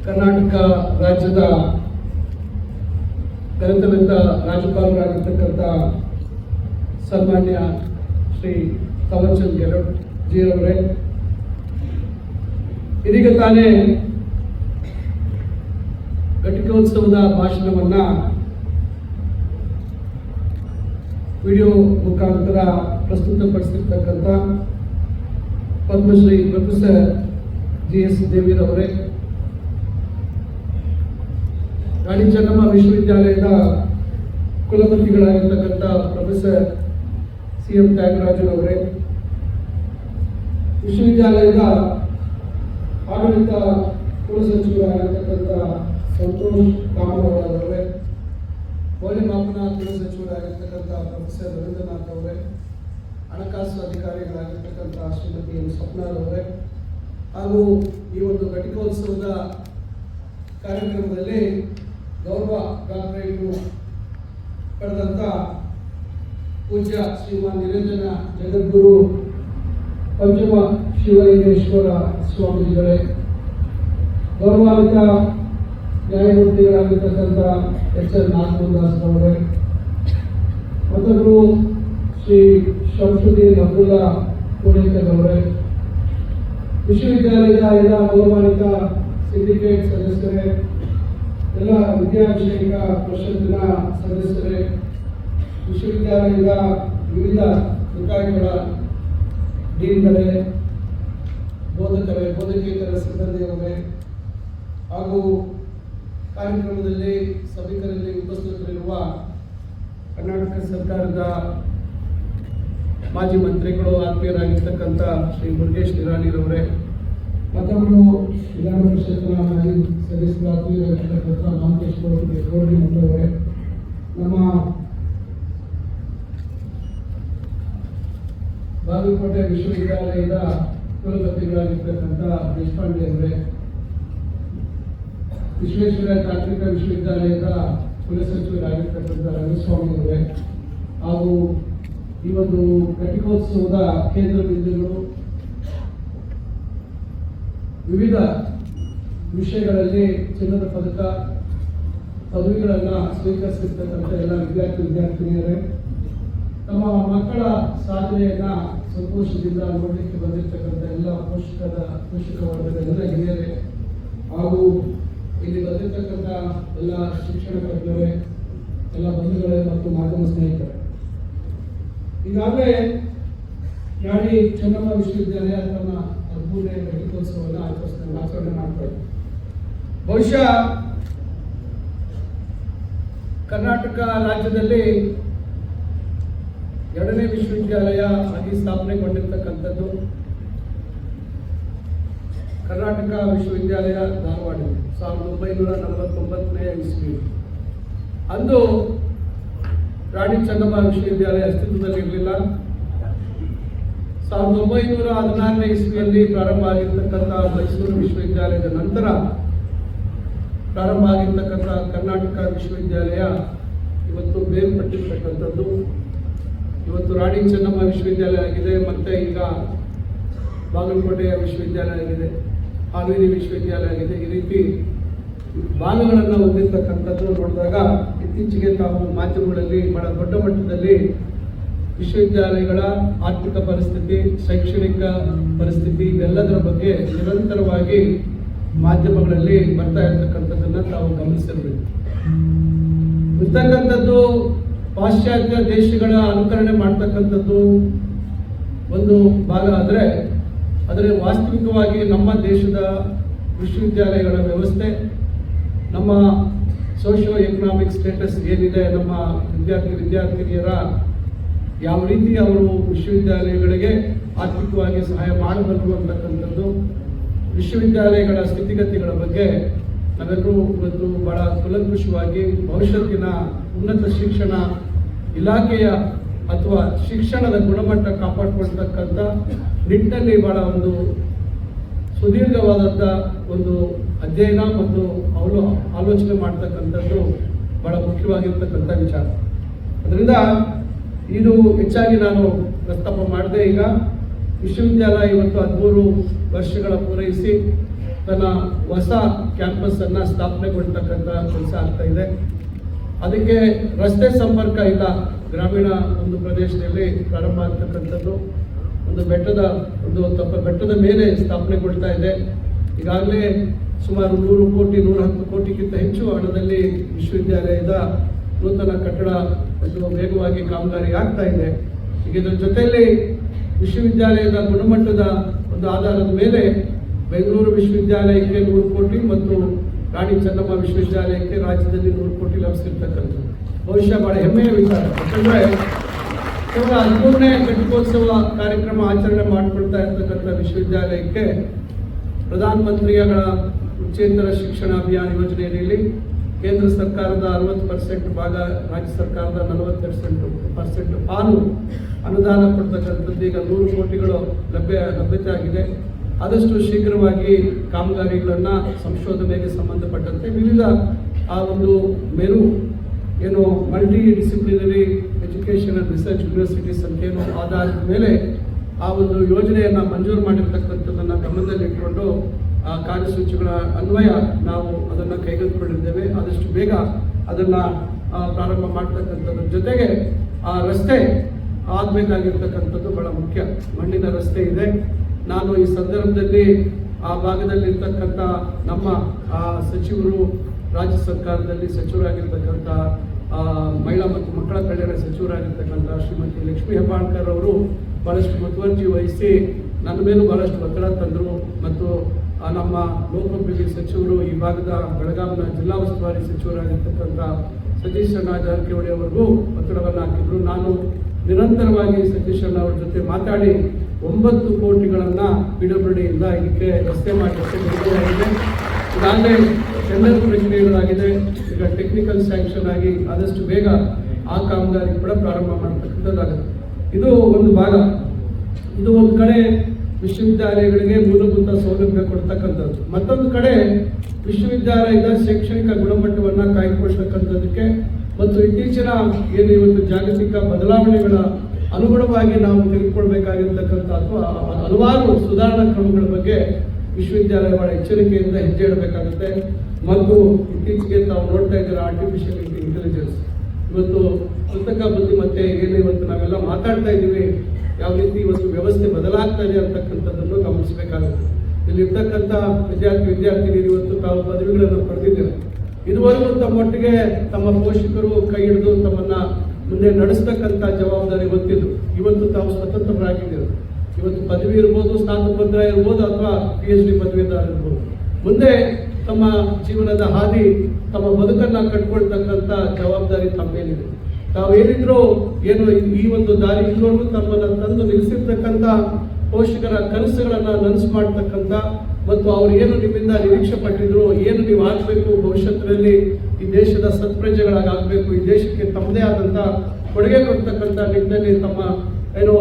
ಕರ್ನಾಟಕ ರಾಜ್ಯದ ಗೌರವಾನ್ವಿತ ರಾಜ್ಯಪಾಲರಾಗಿರ್ತಕ್ಕಂಥ ಸನ್ಮಾನ್ಯ ಶ್ರೀ ಥಾವರ್ಚಂದ್ ಗೆಹ್ಲೋಟ್ ಜಿಯವರೇ, ಇದೀಗ ತಾನೇ ಘಟಿಕೋತ್ಸವದ ಭಾಷಣವನ್ನ ವಿಡಿಯೋ ಮುಖಾಂತರ ಪ್ರಸ್ತುತಪಡಿಸಿರ್ತಕ್ಕಂಥ ಪದ್ಮಶ್ರೀ ಪ್ರೊಫೆಸರ್ GS ದೇವಿರವರೇ, ರಾಣಿ ಚೆನ್ನಮ್ಮ ವಿಶ್ವವಿದ್ಯಾಲಯದ ಕುಲಪತಿಗಳಾಗಿರ್ತಕ್ಕಂಥ ಪ್ರೊಫೆಸರ್ CM ತ್ಯಾಗರಾಜರವರೇ, ವಿಶ್ವವಿದ್ಯಾಲಯದ ಆಡಳಿತ ಕುಲಸಚಿವರಾಗಿರ್ತಕ್ಕಂಥ ಸಂತೋಷ್ ಕಾಮರವರೇ, ಮೌಲ್ಯಮಾಪನ ಕುಲಸಚಿವರಾಗಿರ್ತಕ್ಕಂಥ ಪ್ರೊಫೆಸರ್ ರವೀಂದ್ರನಾಥ್ ಅವರೇ, ಹಣಕಾಸು ಅಧಿಕಾರಿಗಳಾಗಿರ್ತಕ್ಕಂಥ ಶ್ರೀಮತಿ ಎಂ ಸ್ವಪ್ನಾರವರೇ, ಹಾಗೂ ಈ ಒಂದು ಘಟಿಕೋತ್ಸವದ ಕಾರ್ಯಕ್ರಮದಲ್ಲಿ ಗೌರವ ಡಾಕ್ಟರೇಟ್ ಪಡೆದಂಥ ಪೂಜ್ಯ ಶ್ರೀಮಾನ್ ನಿರಂಜನ ಜಗದ್ಗುರು ಪಂಚಮ ಶಿವಲಿಂಗೇಶ್ವರ ಸ್ವಾಮೀಜಿಗಳೇ, ಗೌರವಾನ್ವಿತ ನ್ಯಾಯಮೂರ್ತಿಗಳಾಗಿರ್ತಕ್ಕಂಥ HL ನಾಗಮೋಹನ್ ಅವರೇ, ಮತ್ತೊಬ್ಬರು ಶ್ರೀ ಶಂಸುದ್ದೀನ್ ಅಬ್ದುಲ್ಲಾ ಪುಣೇಕರ್ ಅವರೇ, ವಿಶ್ವವಿದ್ಯಾಲಯದ ಎಲ್ಲ ಗೌರವಾನ್ವಿತ ಸಿಂಡಿಕೇಟ್ ಸದಸ್ಯರೇ, ಎಲ್ಲ ವಿದ್ಯಾಭಿಷೇಕ ಪರಿಷತ್ತಿನ ಸದಸ್ಯರೇ, ವಿಶ್ವವಿದ್ಯಾಲಯದ ವಿವಿಧ ನಿಕಾಯಗಳ ಡೀನ್ಗಳೇ, ಬೋಧಕೇತರ ಸಿಬ್ಬಂದಿಯವರೇ, ಹಾಗೂ ಕಾರ್ಯಕ್ರಮದಲ್ಲಿ ಸಭಿಕರಲ್ಲಿ ಉಪಸ್ಥಿತರಿರುವ ಕರ್ನಾಟಕ ಸರ್ಕಾರದ ಮಾಜಿ ಮಂತ್ರಿಗಳು, ಆತ್ಮೀಯರಾಗಿರ್ತಕ್ಕಂಥ ಶ್ರೀ ಮುರುಗೇಶ್ ನಿರಾಣಿರವರೇ, ಮತ್ತೊಬ್ಬರು ವಿಧಾನ ಪರಿಷತ್ನ ಮಾಜಿ ಸದಸ್ಯರು ಆತ್ಮೀಯರಾಗಿರ್ತಕ್ಕಂಥ ಮಾಂತೇಶ್ ಗೌಡಿ ಮತ್ತವರೇ, ನಮ್ಮ ಬಾಗಲಕೋಟೆ ವಿಶ್ವವಿದ್ಯಾಲಯದ ಕುಲಪತಿಗಳಾಗಿರ್ತಕ್ಕಂಥ ದೇಶಪಾಂಡೆ ಅವರೇ, ವಿಶ್ವೇಶ್ವರ ತಾಂತ್ರಿಕ ವಿಶ್ವವಿದ್ಯಾಲಯದ ಕುಲಸಚಿವರಾಗಿರ್ತಕ್ಕಂಥ ರಂಗಸ್ವಾಮಿ ಅವರೇ, ಹಾಗೂ ಈ ಒಂದು ಘಟಿಕೋತ್ಸವದ ಕೇಂದ್ರ ಬಿಂದುಗಳು ವಿವಿಧ ವಿಷಯಗಳಲ್ಲಿ ಚಿನ್ನದ ಪದಕ ಪದವಿಗಳನ್ನು ಸ್ವೀಕರಿಸಿರ್ತಕ್ಕಂಥ ಎಲ್ಲ ವಿದ್ಯಾರ್ಥಿನಿಯರೇ, ತಮ್ಮ ಮಕ್ಕಳ ಸಾಧನೆಯನ್ನ ಸಂತೋಷದಿಂದ ನೋಡಲಿಕ್ಕೆ ಬಂದಿರತಕ್ಕಂಥ ಎಲ್ಲ ಪೋಷಕ ವರ್ಗದ ಎಲ್ಲ ಹಿರಿಯರೇ, ಹಾಗೂ ಇಲ್ಲಿ ಬಂದಿರತಕ್ಕಂಥ ಎಲ್ಲ ಶಿಕ್ಷಣ ತಜ್ಞರೇ, ಎಲ್ಲ ಬಂಧುಗಳೇ ಮತ್ತು ಮಾಧ್ಯಮ ಸ್ನೇಹಿತರೆ, ಈಗಾಗಲೇ ರಾಣಿ ಚೆನ್ನಮ್ಮ ವಿಶ್ವವಿದ್ಯಾಲಯ ತನ್ನ 13ನೇ ಘಟಿಕೋತ್ಸವವನ್ನು ಆಚರಣೆ ಮಾಡ್ತಾರೆ. ಬಹುಶಃ ಕರ್ನಾಟಕ ರಾಜ್ಯದಲ್ಲಿ 2ನೇ ವಿಶ್ವವಿದ್ಯಾಲಯ ಆಗಿ ಸ್ಥಾಪನೆಗೊಂಡಿರ್ತಕ್ಕಂಥದ್ದು ಕರ್ನಾಟಕ ವಿಶ್ವವಿದ್ಯಾಲಯ ಧಾರವಾಡ 1949ನೇ ಇಸ್ವಿ. ಅಂದು ರಾಣಿ ಚೆನ್ನಮ್ಮ ವಿಶ್ವವಿದ್ಯಾಲಯ ಅಸ್ತಿತ್ವದಲ್ಲಿ ಇರಲಿಲ್ಲ. 1916ನೇ ಇಸ್ವಿಯಲ್ಲಿ ಪ್ರಾರಂಭ ಆಗಿರ್ತಕ್ಕಂಥ ಮೈಸೂರು ವಿಶ್ವವಿದ್ಯಾಲಯದ ನಂತರ ಪ್ರಾರಂಭ ಆಗಿರ್ತಕ್ಕಂಥ ಕರ್ನಾಟಕ ವಿಶ್ವವಿದ್ಯಾಲಯ ಇವತ್ತು ಬೇರ್ಪಟ್ಟಿರ್ತಕ್ಕಂಥದ್ದು. ಇವತ್ತು ರಾಣಿ ಚೆನ್ನಮ್ಮ ವಿಶ್ವವಿದ್ಯಾಲಯ ಆಗಿದೆ, ಮತ್ತೆ ಈಗ ಬಾಗಲಕೋಟೆಯ ವಿಶ್ವವಿದ್ಯಾಲಯ ಆಗಿದೆ, ಹಾವೇರಿ ವಿಶ್ವವಿದ್ಯಾಲಯ ಆಗಿದೆ. ಈ ರೀತಿ ಭಾಗಗಳನ್ನು ಹೊಂದಿರತಕ್ಕಂಥದ್ದು ನೋಡಿದಾಗ ಇತ್ತೀಚೆಗೆ ತಾವು ಮಾಧ್ಯಮಗಳಲ್ಲಿ ಬಹಳ ದೊಡ್ಡ ಮಟ್ಟದಲ್ಲಿ ವಿಶ್ವವಿದ್ಯಾಲಯಗಳ ಆರ್ಥಿಕ ಪರಿಸ್ಥಿತಿ, ಶೈಕ್ಷಣಿಕ ಪರಿಸ್ಥಿತಿ ಇವೆಲ್ಲದರ ಬಗ್ಗೆ ನಿರಂತರವಾಗಿ ಮಾಧ್ಯಮಗಳಲ್ಲಿ ಬರ್ತಾ ಇರತಕ್ಕಂಥದ್ದನ್ನು ತಾವು ಗಮನಿಸಿರಬೇಕು. ಇರ್ತಕ್ಕಂಥದ್ದು ಪಾಶ್ಚಾತ್ಯ ದೇಶಗಳ ಅನುಕರಣೆ ಮಾಡ್ತಕ್ಕಂಥದ್ದು ಒಂದು ಭಾಗ ಆದರೆ, ಆದರೆ ವಾಸ್ತವಿಕವಾಗಿ ನಮ್ಮ ದೇಶದ ವಿಶ್ವವಿದ್ಯಾಲಯಗಳ ವ್ಯವಸ್ಥೆ, ನಮ್ಮ ಸೋಷಿಯೋ ಎಕನಾಮಿಕ್ ಸ್ಟೇಟಸ್ ಏನಿದೆ, ನಮ್ಮ ವಿದ್ಯಾರ್ಥಿನಿಯರ ಯಾವ ರೀತಿ ಅವರು ವಿಶ್ವವಿದ್ಯಾಲಯಗಳಿಗೆ ಆರ್ಥಿಕವಾಗಿ ಸಹಾಯ ಮಾಡಬಲ್ಲರು ಅಂತಕ್ಕಂಥದ್ದು, ವಿಶ್ವವಿದ್ಯಾಲಯಗಳ ಸ್ಥಿತಿಗತಿಗಳ ಬಗ್ಗೆ ನಾವೆಲ್ಲರೂ ಇವತ್ತು ಬಹಳ ಕೂಲಂಕುಷವಾಗಿ ಭವಿಷ್ಯತ್ತಿನ ಉನ್ನತ ಶಿಕ್ಷಣ ಇಲಾಖೆಯ ಅಥವಾ ಶಿಕ್ಷಣದ ಗುಣಮಟ್ಟ ಕಾಪಾಡಿಕೊಳ್ತಕ್ಕಂಥ ನಿಟ್ಟಿನಲ್ಲಿ ಬಹಳ ಒಂದು ಸುದೀರ್ಘವಾದಂಥ ಒಂದು ಅಧ್ಯಯನ ಮತ್ತು ಆಲೋಚನೆ ಮಾಡ್ತಕ್ಕಂಥದ್ದು ಬಹಳ ಮುಖ್ಯವಾಗಿರ್ತಕ್ಕಂಥ ವಿಚಾರ. ಅದರಿಂದ ಇದು ಹೆಚ್ಚಾಗಿ ನಾನು ಪ್ರಸ್ತಾಪ ಮಾಡಿದೆ. ಈಗ ವಿಶ್ವವಿದ್ಯಾಲಯ ಇವತ್ತು 13 ವರ್ಷಗಳ ಪೂರೈಸಿ ತನ್ನ ಹೊಸ ಕ್ಯಾಂಪಸ್ ಅನ್ನ ಸ್ಥಾಪನೆಗೊಳ್ತಕ್ಕಂಥ ಕೆಲಸ ಆಗ್ತಾ ಇದೆ. ಅದಕ್ಕೆ ರಸ್ತೆ ಸಂಪರ್ಕ ಇಲ್ಲ, ಗ್ರಾಮೀಣ ಒಂದು ಪ್ರದೇಶದಲ್ಲಿ ಪ್ರಾರಂಭ ಆಗ್ತಕ್ಕಂಥದ್ದು ಒಂದು ಬೆಟ್ಟದ ಮೇಲೆ ಸ್ಥಾಪನೆಗೊಳ್ತಾ ಇದೆ. ಈಗಾಗಲೇ ಸುಮಾರು 100 ಕೋಟಿ 110 ಕೋಟಿಗಿಂತ ಹೆಚ್ಚು ಹಣದಲ್ಲಿ ವಿಶ್ವವಿದ್ಯಾಲಯದ ನೂತನ ಕಟ್ಟಡ ಒಂದು ವೇಗವಾಗಿ ಕಾಮಗಾರಿ ಆಗ್ತಾ ಇದೆ. ಈಗ ಇದರ ಜೊತೆಯಲ್ಲಿ ವಿಶ್ವವಿದ್ಯಾಲಯದ ಗುಣಮಟ್ಟದ ಒಂದು ಆಧಾರದ ಮೇಲೆ ಬೆಂಗಳೂರು ವಿಶ್ವವಿದ್ಯಾಲಯಕ್ಕೆ 100 ಕೋಟಿ ಮತ್ತು ರಾಣಿ ಚೆನ್ನಮ್ಮ ವಿಶ್ವವಿದ್ಯಾಲಯಕ್ಕೆ ರಾಜ್ಯದಲ್ಲಿ 100 ಕೋಟಿ ಲಭಿಸಿರ್ತಕ್ಕಂಥದ್ದು ಬಹುಶಃ ಬಹಳ ಹೆಮ್ಮೆಯ ವಿಚಾರ. ಯಾಕಂದ್ರೆ ಕೇವಲ 13ನೇ ಘಟಿಕೋತ್ಸವ ಕಾರ್ಯಕ್ರಮ ಆಚರಣೆ ಮಾಡಿಕೊಳ್ತಾ ಇರ್ತಕ್ಕಂಥ ವಿಶ್ವವಿದ್ಯಾಲಯಕ್ಕೆ ಪ್ರಧಾನಮಂತ್ರಿಗಳ ಉಚ್ಚೇತರ ಶಿಕ್ಷಣ ಅಭಿಯಾನ ಯೋಜನೆಯಲ್ಲಿ ಕೇಂದ್ರ ಸರ್ಕಾರದ 60% ಭಾಗ, ರಾಜ್ಯ ಸರ್ಕಾರದ 40% ಪಾಲು ಅನುದಾನ ಕೊಡ್ತಕ್ಕಂಥದ್ದು ಈಗ 100 ಕೋಟಿಗಳು ಲಭ್ಯತೆ ಆಗಿದೆ. ಆದಷ್ಟು ಶೀಘ್ರವಾಗಿ ಕಾಮಗಾರಿಗಳನ್ನು ಸಂಶೋಧನೆಗೆ ಸಂಬಂಧಪಟ್ಟಂತೆ ವಿವಿಧ ಆ ಒಂದು ಏನು multi disciplinary education and research universities ಅಂತ ಏನು ಆಧಾರದ ಮೇಲೆ ಆ ಒಂದು ಯೋಜನೆಯನ್ನು ಮಂಜೂರು ಮಾಡಿರ್ತಕ್ಕಂಥದ್ದನ್ನು ಗಮನದಲ್ಲಿಟ್ಟುಕೊಂಡು ಆ ಕಾರ್ಯಸೂಚಿಗಳ ಅನ್ವಯ ನಾವು ಅದನ್ನು ಕೈಗೆತ್ತಿಕೊಂಡಿದ್ದೇವೆ. ಆದಷ್ಟು ಬೇಗ ಅದನ್ನು ಪ್ರಾರಂಭ ಮಾಡ್ತಕ್ಕಂಥದ್ರ ಜೊತೆಗೆ ಆ ರಸ್ತೆ ಆಗಬೇಕಾಗಿರ್ತಕ್ಕಂಥದ್ದು ಬಹಳ ಮುಖ್ಯ. ಮಣ್ಣಿನ ರಸ್ತೆ ಇದೆ. ನಾನು ಈ ಸಂದರ್ಭದಲ್ಲಿ ಆ ಭಾಗದಲ್ಲಿರ್ತಕ್ಕಂಥ ನಮ್ಮ ಸಚಿವರು, ರಾಜ್ಯ ಸರ್ಕಾರದಲ್ಲಿ ಸಚಿವರಾಗಿರ್ತಕ್ಕಂಥ ಮಹಿಳಾ ಮತ್ತು ಮಕ್ಕಳ ಕಲ್ಯಾಣ ಸಚಿವರಾಗಿರ್ತಕ್ಕಂಥ ಶ್ರೀಮತಿ ಲಕ್ಷ್ಮೀ ಹೆಬ್ಬಾಳ್ಕರ್ ಅವರು ಬಹಳಷ್ಟು ಮುತುವರ್ಜಿ ವಹಿಸಿ ನನ್ನ ಮೇಲೂ ಬಹಳಷ್ಟು ಒತ್ತಡ ತಂದರು. ಮತ್ತು ನಮ್ಮ ಲೋಕೋಪಯೋಗಿ ಸಚಿವರು, ಈ ಭಾಗದ ಬೆಳಗಾವಿನ ಜಿಲ್ಲಾ ಉಸ್ತುವಾರಿ ಸಚಿವರಾಗಿರ್ತಕ್ಕಂಥ ಸತೀಶ್ ಅಣ್ಣ ಜಾರಕಿಹೊಳಿ ಅವರಿಗೂ ಒತ್ತಡವನ್ನು ಹಾಕಿದ್ರು. ನಾನು ನಿರಂತರವಾಗಿ ಸತೀಶ್ ಅಣ್ಣ ಅವ್ರ ಜೊತೆ ಮಾತಾಡಿ 9 ಕೋಟಿಗಳನ್ನು PWDಯಿಂದ ಇದಕ್ಕೆ ರಸ್ತೆ ಮಾಡಲಿಕ್ಕೆ ಬಿಡುಗಡೆಯಾಗಿದೆ. ಈಗಾಗಲೇ ಟೆಂಡರ್ ಪ್ರಕ್ರಿಯೆಗಳಾಗಿದೆ. ಈಗ ಟೆಕ್ನಿಕಲ್ ಸ್ಯಾಂಕ್ಷನ್ ಆಗಿ ಆದಷ್ಟು ಬೇಗ ಆ ಕಾಮಗಾರಿ ಕೂಡ ಪ್ರಾರಂಭ ಮಾಡತಕ್ಕಂಥದ್ದಾಗುತ್ತೆ. ಇದು ಒಂದು ಭಾಗ. ಇದು ಒಂದು ಕಡೆ ವಿಶ್ವವಿದ್ಯಾಲಯಗಳಿಗೆ ಮೂಲಭೂತ ಸೌಲಭ್ಯ ಕೊಡ್ತಕ್ಕಂಥದ್ದು. ಮತ್ತೊಂದು ಕಡೆ ವಿಶ್ವವಿದ್ಯಾಲಯದ ಶೈಕ್ಷಣಿಕ ಗುಣಮಟ್ಟವನ್ನು ಕಾಯ್ದುಕೊಳ್ತಕ್ಕಂಥದ್ದಕ್ಕೆ ಮತ್ತು ಇತ್ತೀಚಿನ ಏನು ಇವತ್ತು ಜಾಗತಿಕ ಬದಲಾವಣೆಗಳ ಅನುಗುಣವಾಗಿ ನಾವು ತೆಗೆದುಕೊಳ್ಬೇಕಾಗಿರ್ತಕ್ಕಂಥ ಅಥವಾ ಹಲವಾರು ಸುಧಾರಣಾ ಕ್ರಮಗಳ ಬಗ್ಗೆ ವಿಶ್ವವಿದ್ಯಾಲಯ ಬಹಳ ಎಚ್ಚರಿಕೆಯಿಂದ ಹೆಜ್ಜೆ ಇಡಬೇಕಾಗುತ್ತೆ. ಮತ್ತು ಇತ್ತೀಚೆಗೆ ತಾವು ನೋಡ್ತಾ ಇದ್ದೀರ ಆರ್ಟಿಫಿಷಿಯಲ್ ಇಂಟೆಲಿಜೆನ್ಸ್, ಇವತ್ತು ಕೃತಕ ಬುದ್ಧಿಮತ್ತೆ ಏನು ಇವತ್ತು ನಾವೆಲ್ಲ ಮಾತಾಡ್ತಾ ಇದ್ದೀವಿ, ಯಾವ ರೀತಿ ಇವತ್ತು ವ್ಯವಸ್ಥೆ ಬದಲಾಗ್ತಾ ಇದೆ ಅಂತಕ್ಕಂಥದ್ದನ್ನು ಗಮನಿಸಬೇಕಾಗುತ್ತೆ. ಇಲ್ಲಿರ್ತಕ್ಕಂಥ ವಿದ್ಯಾರ್ಥಿನಿಯರು ಇವತ್ತು ತಾವು ಪದವಿಗಳನ್ನು ಪಡೆದಿದ್ದಾರೆ. ಇದುವರೆಗೂ ತಮ್ಮೊಟ್ಟಿಗೆ ತಮ್ಮ ಪೋಷಕರು ಕೈ ಹಿಡಿದು ತಮ್ಮನ್ನ ಮುಂದೆ ನಡೆಸ್ತಕ್ಕಂಥ ಜವಾಬ್ದಾರಿ ಹೊತ್ತಿದ್ರು. ಇವತ್ತು ತಾವು ಸ್ವತಂತ್ರರಾಗಿದ್ದೀರಿ. ಇವತ್ತು ಪದವಿ ಇರ್ಬೋದು, ಸ್ನಾತಕೋತ್ತರ ಇರ್ಬೋದು, ಅಥವಾ PhD ಪದವೀಧರ ಇರ್ಬೋದು. ಮುಂದೆ ತಮ್ಮ ಜೀವನದ ಹಾದಿ, ತಮ್ಮ ಬದುಕನ್ನ ಕಟ್ಕೊಳ್ತಕ್ಕಂಥ ಜವಾಬ್ದಾರಿ ತಮ್ಮೇನಿದೆ. ತಾವೇನಿದ್ರು ಏನು ಈ ಒಂದು ದಾರಿ ಇದುವರೆಗೂ ತಮ್ಮನ್ನ ತಂದು ನಿಲ್ಲಿಸಿರ್ತಕ್ಕಂಥ ಪೋಷಕರ ಕನಸುಗಳನ್ನ ನನಸು ಮಾಡ್ತಕ್ಕಂಥ ಮತ್ತು ಅವ್ರು ಏನು ನಿಮ್ಮಿಂದ ನಿರೀಕ್ಷೆ ಪಟ್ಟಿದ್ರು, ಏನು ನೀವು ಆಗಬೇಕು ಭವಿಷ್ಯದಲ್ಲಿ ಈ ದೇಶದ ಸತ್ಪ್ರಜೆಗಳಾಗಬೇಕು, ಈ ದೇಶಕ್ಕೆ ತಮ್ಮದೇ ಆದಂಥ ಕೊಡುಗೆ ಕೊಡ್ತಕ್ಕಂಥ ನಿಟ್ಟಿನಲ್ಲಿ ತಮ್ಮ ಏನು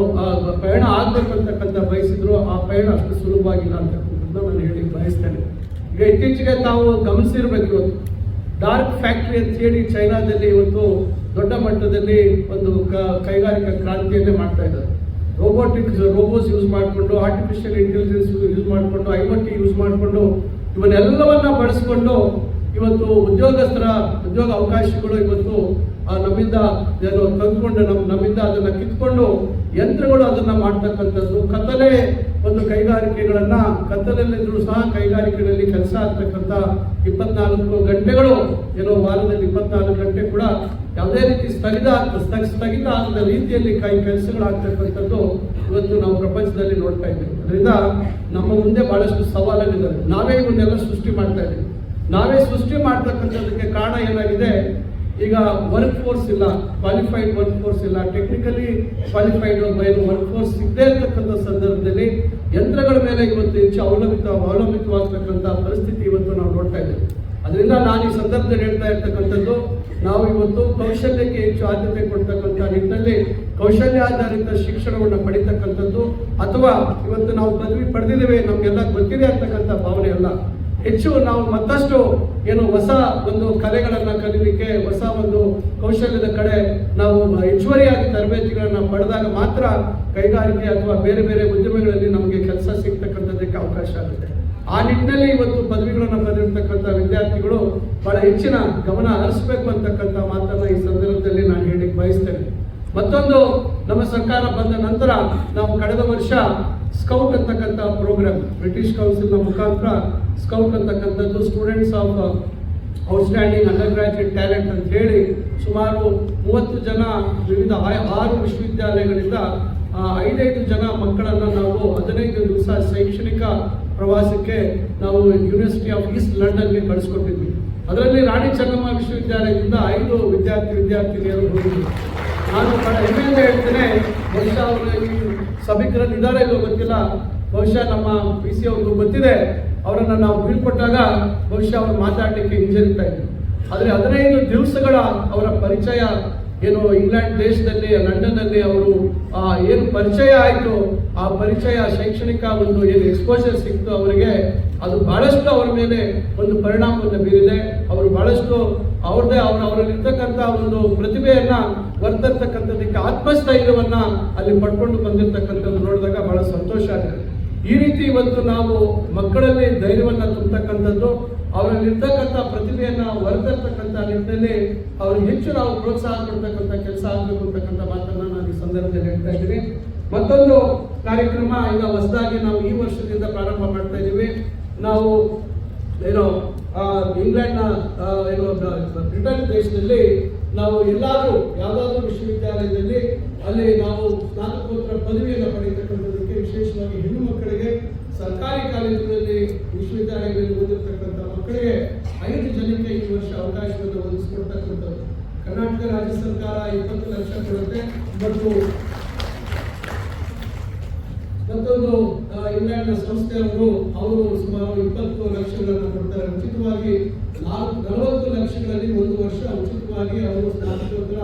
ಪಯಣ ಆಗ್ಬೇಕಂತಕ್ಕಂಥ ಬಯಸಿದ್ರು. ಆ ಪಯಣ ಅಷ್ಟು ಸುಲಭವಾಗಿಲ್ಲ ಅಂತಕ್ಕಂಥದ್ದು ನಾನು ಹೇಳಿ ಬಯಸ್ತೇನೆ. ಈಗ ಇತ್ತೀಚೆಗೆ ತಾವು ಗಮನಿಸಿರ್ಬೇಕು, ಇವತ್ತು ಡಾರ್ಕ್ ಫ್ಯಾಕ್ಟ್ರಿ ಅಂತ ಹೇಳಿ ಚೈನಾದಲ್ಲಿ ಇವತ್ತು ದೊಡ್ಡ ಮಟ್ಟದಲ್ಲಿ ಒಂದು ಕೈಗಾರಿಕಾ ಕ್ರಾಂತಿಯನ್ನೇ ಮಾಡ್ತಾ ಇದ್ದಾರೆ. ರೋಬೋಸ್ ಯೂಸ್ ಮಾಡಿಕೊಂಡು, ಆರ್ಟಿಫಿಷಿಯಲ್ ಇಂಟೆಲಿಜೆನ್ಸ್ ಯೂಸ್ ಮಾಡಿಕೊಂಡು, IoT ಯೂಸ್ ಮಾಡಿಕೊಂಡು ಇವನ್ನೆಲ್ಲವನ್ನ ಬಳಸಿಕೊಂಡು ಇವತ್ತು ಉದ್ಯೋಗ ಅವಕಾಶಗಳು ಇವತ್ತು ನಮ್ಮಿಂದ ಏನು ತಂದುಕೊಂಡು ನಮ್ಮಿಂದ ಅದನ್ನ ಕಿತ್ಕೊಂಡು ಯಂತ್ರಗಳು ಅದನ್ನ ಮಾಡ್ತಕ್ಕಂಥದ್ದು. ಕತ್ತಲೆ ಒಂದು ಕೈಗಾರಿಕೆಗಳನ್ನ ಕತ್ತಲಲ್ಲಿದ್ರು ಸಹ ಕೈಗಾರಿಕೆಗಳಲ್ಲಿ ಕೆಲಸ ಆಗ್ತಕ್ಕಂಥ 24 ಗಂಟೆಗಳು ಏನೋ ವಾರದಲ್ಲಿ 24 ಗಂಟೆ ಕೂಡ ಯಾವುದೇ ರೀತಿ ಸ್ಥಗಿತ ಆಗದ ರೀತಿಯಲ್ಲಿ ಕೆಲಸಗಳಾಗ್ತಕ್ಕಂಥದ್ದು ಇವತ್ತು ನಾವು ಪ್ರಪಂಚದಲ್ಲಿ ನೋಡ್ತಾ ಇದ್ದೀವಿ. ಅದರಿಂದ ನಮ್ಮ ಮುಂದೆ ಬಹಳಷ್ಟು ಸವಾಲುಗಳಿದ್ದಾವೆ. ನಾವೇ ಇವನ್ನೆಲ್ಲ ಸೃಷ್ಟಿ ಮಾಡ್ತಾ ಇದ್ದೀವಿ. ನಾವೇ ಸೃಷ್ಟಿ ಮಾಡ್ತಕ್ಕಂಥದ್ದಕ್ಕೆ ಕಾರಣ ಏನಾಗಿದೆ, ಈಗ ವರ್ಕ್ ಫೋರ್ಸ್ ಇಲ್ಲ, ಕ್ವಾಲಿಫೈಡ್ ವರ್ಕ್ ಫೋರ್ಸ್ ಇಲ್ಲ, ಟೆಕ್ನಿಕಲಿ ಕ್ವಾಲಿಫೈಡ್ ವರ್ಕ್ ಫೋರ್ಸ್ ಸಿಗದೇ ಇರ್ತಕ್ಕಂಥ ಸಂದರ್ಭದಲ್ಲಿ ಯಂತ್ರಗಳ ಮೇಲೆ ಇವತ್ತು ಹೆಚ್ಚು ಅವಲಂಬಿತವಾಗ್ತಕ್ಕಂಥ ಪರಿಸ್ಥಿತಿ ಇವತ್ತು ನಾವು ನೋಡ್ತಾ ಇದ್ದೇವೆ. ಅದರಿಂದ ನಾನು ಈ ಸಂದರ್ಭದಲ್ಲಿ ಹೇಳ್ತಾ ಇರ್ತಕ್ಕಂಥದ್ದು, ನಾವು ಇವತ್ತು ಕೌಶಲ್ಯಕ್ಕೆ ಹೆಚ್ಚು ಆದ್ಯತೆ ಕೊಡ್ತಕ್ಕಂಥ ನಿಟ್ಟಿನಲ್ಲಿ ಕೌಶಲ್ಯ ಆಧಾರಿತ ಶಿಕ್ಷಣವನ್ನು ಪಡಿತಕ್ಕಂಥದ್ದು, ಅಥವಾ ಇವತ್ತು ನಾವು ಪದವಿ ಪಡೆದಿದ್ದೇವೆ ನಮಗೆಲ್ಲ ಗೊತ್ತಿದೆ ಅಂತಕ್ಕಂಥ ಭಾವನೆ ಅಲ್ಲ. ಹೆಚ್ಚು ನಾವು ಮತ್ತಷ್ಟು ಏನು ಹೊಸ ಒಂದು ಕಲೆಗಳನ್ನು ಕಲಿಲಿಕ್ಕೆ, ಹೊಸ ಒಂದು ಕೌಶಲ್ಯದ ಕಡೆ ನಾವು ಹೆಚ್ಚುವರಿಯಾಗಿ ತರಬೇತಿಗಳನ್ನು ಪಡೆದಾಗ ಮಾತ್ರ ಕೈಗಾರಿಕೆ ಅಥವಾ ಬೇರೆ ಬೇರೆ ಉದ್ಯಮಗಳಲ್ಲಿ ನಮಗೆ ಕೆಲಸ ಸಿಗ್ತಕ್ಕಂಥದ್ದಕ್ಕೆ ಅವಕಾಶ ಆಗುತ್ತೆ. ಆ ನಿಟ್ಟಿನಲ್ಲಿ ಇವತ್ತು ಪದವಿಗಳನ್ನು ಪಡೆದಿರ್ತಕ್ಕಂಥ ವಿದ್ಯಾರ್ಥಿಗಳು ಬಹಳ ಹೆಚ್ಚಿನ ಗಮನ ಹರಿಸಬೇಕು ಅಂತಕ್ಕಂಥ ಮಾತನ್ನ ಈ ಸಂದರ್ಭದಲ್ಲಿ ನಾನು ಹೇಳಿಕ್ಕೆ ಬಯಸ್ತೇನೆ. ಮತ್ತೊಂದು, ನಮ್ಮ ಸರ್ಕಾರ ಬಂದ ನಂತರ ನಾವು ಕಳೆದ ವರ್ಷ ಸ್ಕೌಟ್ ಅಂತಕ್ಕಂಥ ಪ್ರೋಗ್ರಾಮ್, ಬ್ರಿಟಿಷ್ ಕೌನ್ಸಿಲ್ನ ಮುಖಾಂತರ ಸ್ಕೌಟ್ ಅಂತಕ್ಕಂಥದ್ದು students of outstanding under graduate talent ಅಂತ ಹೇಳಿ ಸುಮಾರು 30 ಜನ ವಿವಿಧ 6 ವಿಶ್ವವಿದ್ಯಾಲಯಗಳಿಂದ 5 ಜನ ಮಕ್ಕಳನ್ನು ನಾವು 15 ದಿವಸ ಶೈಕ್ಷಣಿಕ ಪ್ರವಾಸಕ್ಕೆ ನಾವು ಯೂನಿವರ್ಸಿಟಿ ಆಫ್ ಈಸ್ಟ್ ಲಂಡನ್ಗೆ ಕಳಿಸ್ಕೊಟ್ಟಿದ್ವಿ. ಅದರಲ್ಲಿ ರಾಣಿ ಚೆನ್ನಮ್ಮ ವಿಶ್ವವಿದ್ಯಾಲಯದಿಂದ 5 ವಿದ್ಯಾರ್ಥಿನಿಯರು ಹೋಗಿದ್ರು. ನಾನು ಬಹಳ ಹೆಮ್ಮೆಯಿಂದ ಹೇಳ್ತೇನೆ, ಬಹುಶಃ ಅವರು ಈ ಸಭಿಕರಲ್ಲಿ ಇದ್ದಾರೆ ಇಲ್ಲೋ ಗೊತ್ತಿಲ್ಲ, ಬಹುಶಃ ನಮ್ಮ ಪಿ ಸಿ ಅವ್ರಿಗೂ ಗೊತ್ತಿದೆ. ಅವರನ್ನು ನಾವು ಬೀಳ್ಕೊಟ್ಟಾಗ ಬಹುಶಃ ಅವರು ಮಾತಾಡಲಿಕ್ಕೆ ಹಿಂಜರಿತಾ ಇದ್ರು. ಆದರೆ 15 ದಿವಸಗಳ ಅವರ ಪರಿಚಯ ಏನು ಇಂಗ್ಲೆಂಡ್ ದೇಶದಲ್ಲಿ, ಲಂಡನ್ನಲ್ಲಿ ಅವರು ಏನು ಪರಿಚಯ ಆಯಿತು, ಆ ಪರಿಚಯ ಶೈಕ್ಷಣಿಕ ಒಂದು ಏನು ಎಕ್ಸ್ಪೋಜರ್ ಸಿಕ್ತು ಅವರಿಗೆ, ಅದು ಬಹಳಷ್ಟು ಅವರ ಮೇಲೆ ಒಂದು ಪರಿಣಾಮವನ್ನು ಬೀರಿದೆ. ಅವರು ಬಹಳಷ್ಟು ಅವರಲ್ಲಿರ್ತಕ್ಕಂಥ ಒಂದು ಪ್ರತಿಭೆಯನ್ನ ಹೊರತರ್ತಕ್ಕಂಥದ್ದಕ್ಕೆ ಆತ್ಮಸ್ಥೈರ್ಯವನ್ನ ಅಲ್ಲಿ ಪಡ್ಕೊಂಡು ಬಂದಿರತಕ್ಕಂಥದ್ದು ನೋಡಿದಾಗ ಬಹಳ ಸಂತೋಷ ಆಗಿದೆ. ಈ ರೀತಿ ಇವತ್ತು ನಾವು ಮಕ್ಕಳಲ್ಲಿ ಧೈರ್ಯವನ್ನ ತುಂಬತಕ್ಕಂಥದ್ದು, ಅವರಲ್ಲಿರ್ತಕ್ಕಂಥ ಪ್ರತಿಭೆಯನ್ನ ಹೊರತರ್ತಕ್ಕಂಥ ನಿಟ್ಟಿನಲ್ಲಿ ಅವ್ರಿಗೆ ಹೆಚ್ಚು ನಾವು ಪ್ರೋತ್ಸಾಹ ಕೊಡ್ತಕ್ಕಂಥ ಕೆಲಸ ಆಗಬೇಕು ಅಂತಕ್ಕಂಥ ಮಾತನ್ನ ನಾನು ಈ ಸಂದರ್ಭದಲ್ಲಿ ಹೇಳ್ತಾ ಇದ್ದೀನಿ. ಮತ್ತೊಂದು ಕಾರ್ಯಕ್ರಮ ಈಗ ಹೊಸದಾಗಿ ನಾವು ಈ ವರ್ಷದಿಂದ ಪ್ರಾರಂಭ ಮಾಡ್ತಾ ಇದ್ದೀವಿ. ನಾವು ಏನೋ ಇಂಗ್ಲೆಂಡ್ನ ಏನು ಬ್ರಿಟನ್ ದೇಶದಲ್ಲಿ ನಾವು ಯಾವುದಾದ್ರೂ ವಿಶ್ವವಿದ್ಯಾಲಯದಲ್ಲಿ ಅಲ್ಲಿ ನಾವು ಸ್ನಾತಕೋತ್ತರ ಪದವಿಯನ್ನು ಪಡೆಯತಕ್ಕಂಥದ್ದಕ್ಕೆ ವಿಶೇಷವಾಗಿ ಹೆಣ್ಣು ಮಕ್ಕಳಿಗೆ ಸರ್ಕಾರಿ ಕಾಲೇಜುಗಳಲ್ಲಿ ವಿಶ್ವವಿದ್ಯಾಲಯಗಳಲ್ಲಿ ಓದಿರ್ತಕ್ಕಂಥ ಮಕ್ಕಳಿಗೆ 5 ಜನಕ್ಕೆ ಈ ವರ್ಷ ಅವಕಾಶವನ್ನು ಒದಗಿಸಿಕೊಡ್ತಕ್ಕಂಥದ್ದು. ಕರ್ನಾಟಕ ರಾಜ್ಯ ಸರ್ಕಾರ 20 ಲಕ್ಷ ಕೊಡುತ್ತೆ. ಮತ್ತೊಂದು ಇಂಗ್ಲೆಂಡ್ನ ಸಂಸ್ಥೆಯವರು ಸುಮಾರು 20 ಲಕ್ಷಗಳನ್ನು ಕೊಡ್ತಾರೆ. ಉಚಿತವಾಗಿ 40 ಲಕ್ಷಗಳಲ್ಲಿ 1 ವರ್ಷ ಉಚಿತವಾಗಿ ಅವರು ಸ್ನಾತಕೋತ್ತರ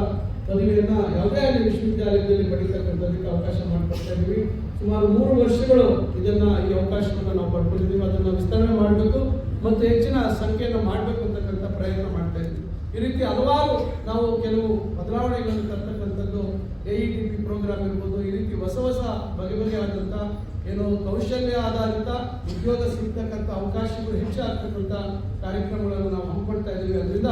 ಪದವಿಯನ್ನ ಯಾವುದೇ ವಿಶ್ವವಿದ್ಯಾಲಯದಲ್ಲಿ ಪಡೀತಕ್ಕಂಥದ್ದಕ್ಕೆ ಅವಕಾಶ ಮಾಡಿಕೊಡ್ತಾ ಇದ್ದೀವಿ. ಸುಮಾರು 3 ವರ್ಷಗಳು ಈ ಅವಕಾಶವನ್ನು ನಾವು ಪಡ್ಕೊಂಡಿದ್ದೀವಿ. ಅದನ್ನು ವಿಸ್ತರಣೆ ಮಾಡಬೇಕು ಮತ್ತು ಹೆಚ್ಚಿನ ಸಂಖ್ಯೆಯನ್ನು ಮಾಡಬೇಕು ಅಂತಕ್ಕಂಥ ಪ್ರಯತ್ನ ಮಾಡ್ತಾ ಇದ್ದೀವಿ. ಈ ರೀತಿ ಹಲವಾರು ನಾವು ಕೆಲವು ಬದಲಾವಣೆಗಳನ್ನು ತರ್ತಕ್ಕಂಥದ್ದು AEDP ಪ್ರೋಗ್ರಾಮ್ ಇರ್ಬೋದು. ಈ ರೀತಿ ಹೊಸ ಬಗೆಯಾದಂಥ ಏನು ಕೌಶಲ್ಯ ಆಧಾರಿತ ಉದ್ಯೋಗ ಸಿಗ್ತಕ್ಕಂಥ ಅವಕಾಶಗಳು ಹೆಚ್ಚಾಗ್ತಕ್ಕಂಥ ಕಾರ್ಯಕ್ರಮಗಳನ್ನು ನಾವು ಹಮ್ಮಿಕೊಳ್ತಾ ಇದ್ದೀವಿ. ಅದರಿಂದ